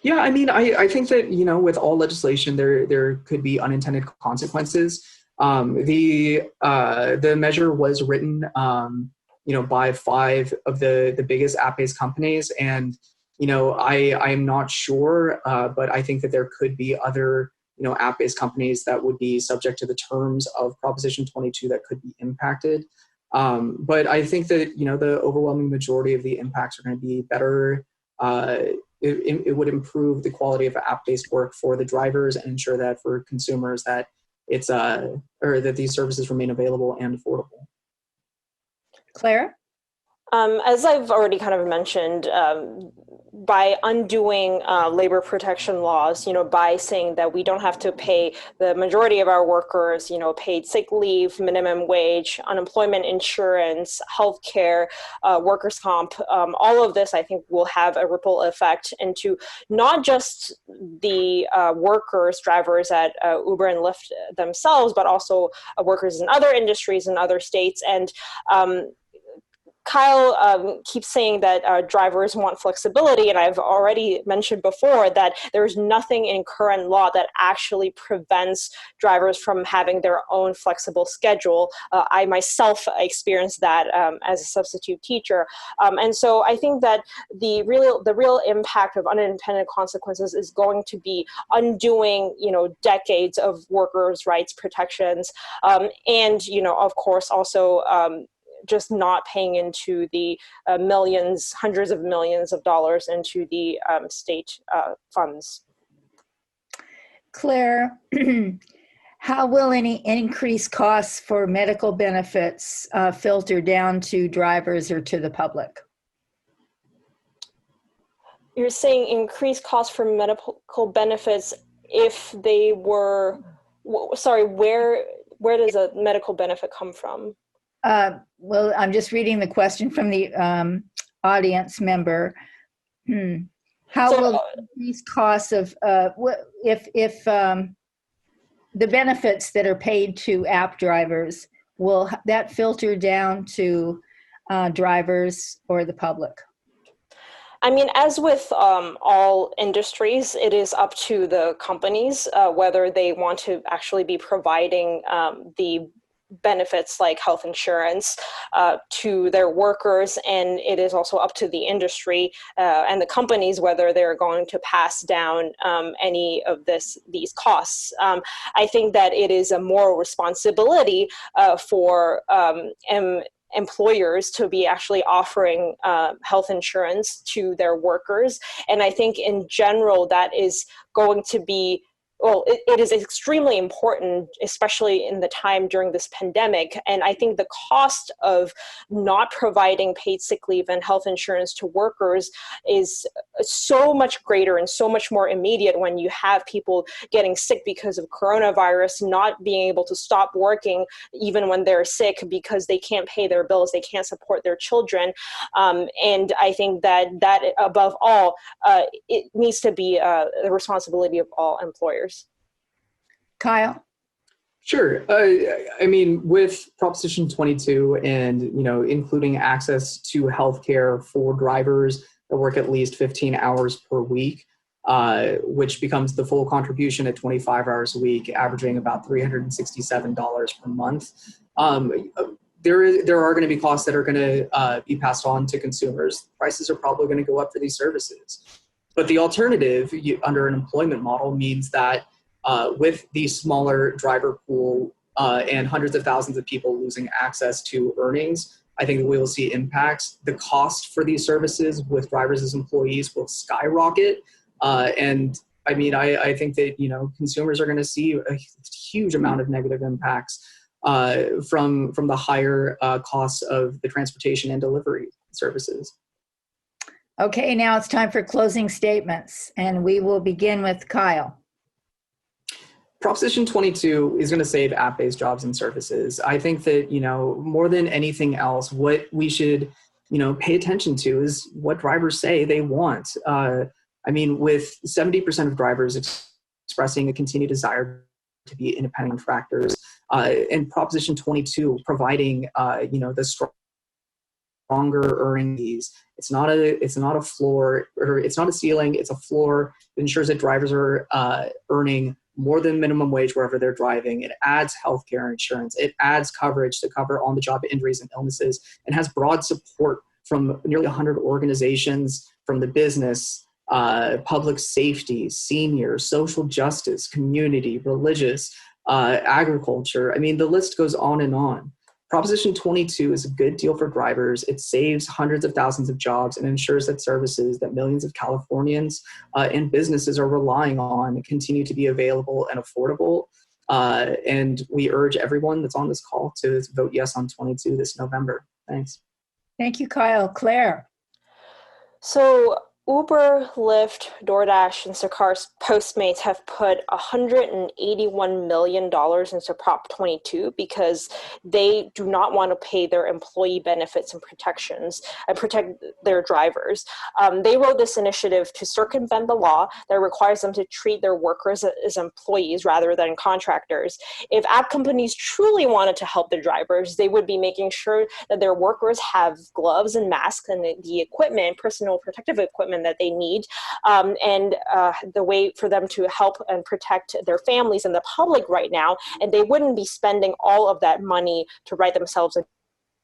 Yeah, I mean, I think that, you know, with all legislation, there could be unintended consequences. The measure was written, you know, by 5 of the biggest app-based companies, and you know, I am not sure, but I think that there could be other, you know, app-based companies that would be subject to the terms of Proposition 22 that could be impacted. But I think that, you know, the overwhelming majority of the impacts are going to be better. It would improve the quality of app-based work for the drivers and ensure that for consumers that it's or that these services remain available and affordable. Claire? As I've already kind of mentioned, by undoing labor protection laws, you know, by saying that we don't have to pay the majority of our workers, you know, paid sick leave, minimum wage, unemployment insurance, healthcare, workers' comp, all of this, I think, will have a ripple effect into not just the workers, drivers at Uber and Lyft themselves, but also workers in other industries in other states. And Kyle keeps saying that drivers want flexibility, and I've already mentioned before that there's nothing in current law that actually prevents drivers from having their own flexible schedule. I myself experienced that as a substitute teacher, and so I think that the real impact of unintended consequences is going to be undoing, you know, decades of workers' rights protections, and, you know, of course, also just not paying into the millions, hundreds of millions of dollars into the state funds. Claire, how will any increased costs for medical benefits filter down to drivers or to the public? You're saying increased costs for medical benefits if they were, sorry, where does a medical benefit come from? Well, I'm just reading the question from the audience member. How will these costs of if the benefits that are paid to app drivers, will that filter down to drivers or the public? I mean, as with all industries, it is up to the companies whether they want to actually be providing the benefits like health insurance to their workers, and it is also up to the industry and the companies whether they're going to pass down any of these costs. I think that it is a moral responsibility for employers to be actually offering health insurance to their workers, and I think in general that is going to be, well, it is extremely important, especially in the time during this pandemic. And I think the cost of not providing paid sick leave and health insurance to workers is so much greater and so much more immediate when you have people getting sick because of coronavirus, not being able to stop working even when they're sick because they can't pay their bills, they can't support their children. And I think that above all, it needs to be the responsibility of all employers. Kyle? Sure. I mean, with Proposition 22 and, you know, including access to healthcare for drivers that work at least 15 hours per week, which becomes the full contribution at 25 hours a week, averaging about $367 per month. There are going to be costs that are going to be passed on to consumers. Prices are probably going to go up for these services. But the alternative under an employment model means that with the smaller driver pool and hundreds of thousands of people losing access to earnings, I think we will see impacts. The cost for these services with drivers as employees will skyrocket. And I mean, I think that, you know, consumers are going to see a huge amount of negative impacts from the higher costs of the transportation and delivery services. Okay, now it's time for closing statements, and we will begin with Kyle. Proposition 22 is going to save app-based jobs and services. I think that, more than anything else, what we should, pay attention to is what drivers say they want. With 70% of drivers expressing a continued desire to be independent contractors, and Proposition 22 providing, the stronger earnings. It's not a floor, or it's not a ceiling. It's a floor that ensures that drivers are earning more than minimum wage wherever they're driving. It adds healthcare insurance. It adds coverage to cover on-the-job injuries and illnesses, and has broad support from nearly 100 organizations, from the business, public safety, seniors, social justice, community, religious, agriculture. The list goes on and on. Proposition 22 is a good deal for drivers. It saves hundreds of thousands of jobs and ensures that services that millions of Californians and businesses are relying on continue to be available and affordable. And we urge everyone that's on this call to vote yes on 22 this November. Thanks. Thank you, Kyle. Claire. So Uber, Lyft, DoorDash, and Sakar's Postmates have put $181 million into Prop 22 because they do not want to pay their employee benefits and protections and protect their drivers. They wrote this initiative to circumvent the law that requires them to treat their workers as employees rather than contractors. If app companies truly wanted to help their drivers, they would be making sure that their workers have gloves and masks and the equipment, personal protective equipment that they need, and the way for them to help and protect their families and the public right now, and they wouldn't be spending all of that money to write themselves a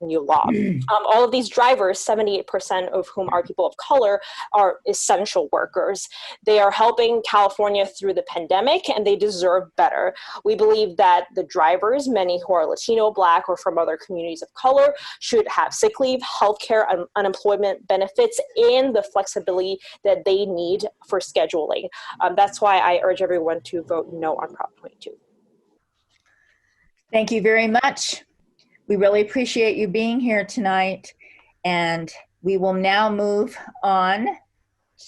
new law. All of these drivers, 78% of whom are people of color, are essential workers. They are helping California through the pandemic, and they deserve better. We believe that the drivers, many who are Latino, Black, or from other communities of color, should have sick leave, healthcare, and unemployment benefits, and the flexibility that they need for scheduling. That's why I urge everyone to vote no on Prop 22. Thank you very much. We really appreciate you being here tonight, and we will now move on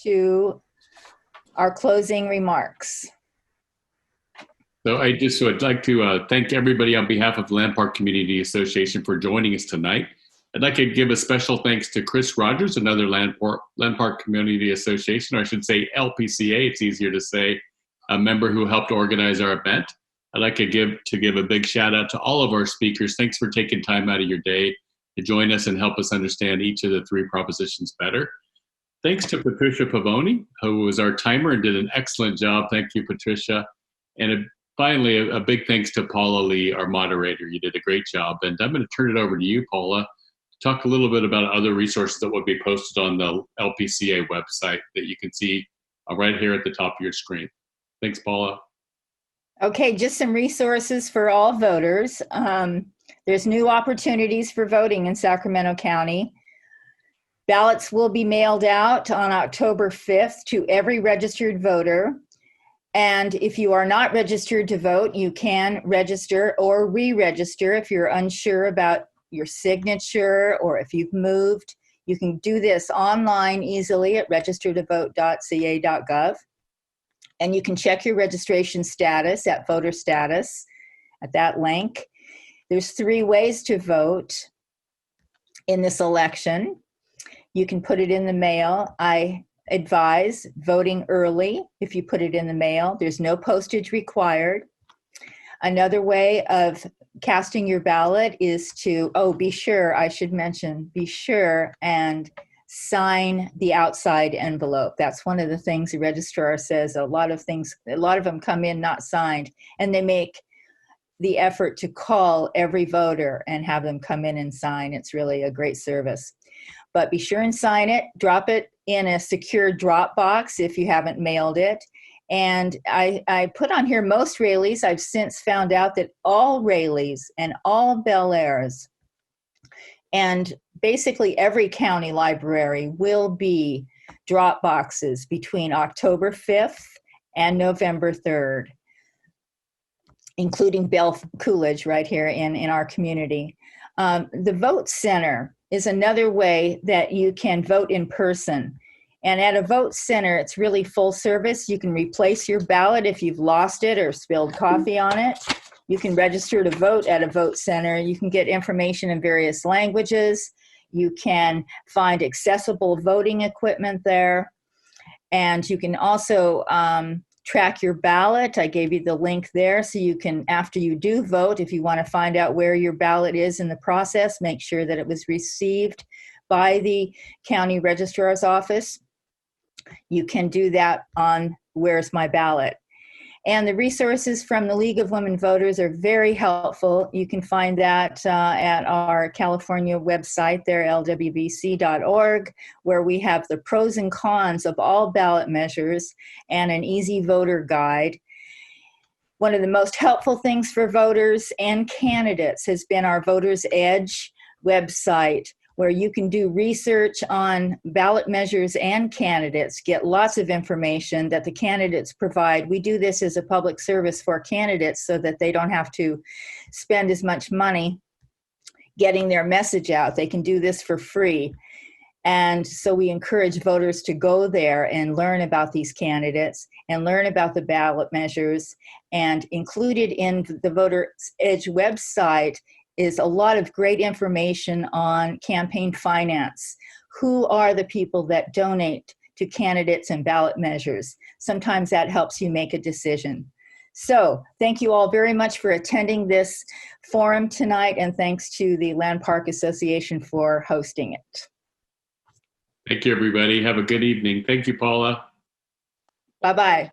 to our closing remarks. So I just would like to thank everybody on behalf of the Land Park Community Association for joining us tonight. I'd like to give a special thanks to Chris Rogers, another Land Park Community Association, or I should say LPCA, it's easier to say, a member who helped organize our event. I'd like to give a big shout out to all of our speakers. Thanks for taking time out of your day to join us and help us understand each of the three propositions better. Thanks to Patricia Pavoni, who was our timer and did an excellent job. Thank you, Patricia. And finally, a big thanks to Paula Lee, our moderator. You did a great job. And I'm going to turn it over to you, Paula, to talk a little bit about other resources that will be posted on the LPCA website that you can see right here at the top of your screen. Thanks, Paula. Okay, just some resources for all voters. There's new opportunities for voting in Sacramento County. Ballots will be mailed out on October 5th to every registered voter. And if you are not registered to vote, you can register or re-register if you're unsure about your signature or if you've moved. You can do this online easily at registertovote.ca.gov. And you can check your registration status at voter status at that link. There's 3 ways to vote in this election. You can put it in the mail. I advise voting early if you put it in the mail. There's no postage required. Another way of casting your ballot is to, be sure and sign the outside envelope. That's one of the things the registrar says. A lot of them come in not signed, and they make the effort to call every voter and have them come in and sign. It's really a great service. But be sure and sign it, drop it in a secure drop box if you haven't mailed it. And I put on here most Rayleighs. I've since found out that all Rayleighs and all Bel Airs and basically every county library will be drop boxes between October 5th and November 3rd, including Bell Coolidge right here in our community. The Vote Center is another way that you can vote in person. And at a vote center, it's really full service. You can replace your ballot if you've lost it or spilled coffee on it. You can register to vote at a vote center. You can get information in various languages. You can find accessible voting equipment there. And you can also track your ballot. I gave you the link there, so you can, after you do vote, if you want to find out where your ballot is in the process, make sure that it was received by the county registrar's office. You can do that on Where's My Ballot. And the resources from the League of Women Voters are very helpful. You can find that at our California website there, lwvc.org, where we have the pros and cons of all ballot measures and an easy voter guide. One of the most helpful things for voters and candidates has been our Voters Edge website, where you can do research on ballot measures and candidates, get lots of information that the candidates provide. We do this as a public service for candidates so that they don't have to spend as much money getting their message out. They can do this for free. And so we encourage voters to go there and learn about these candidates and learn about the ballot measures. And included in the Voters Edge website is a lot of great information on campaign finance. Who are the people that donate to candidates and ballot measures? Sometimes that helps you make a decision. So thank you all very much for attending this forum tonight, and thanks to the Land Park Association for hosting it. Thank you, everybody. Have a good evening. Thank you, Paula. Bye-bye.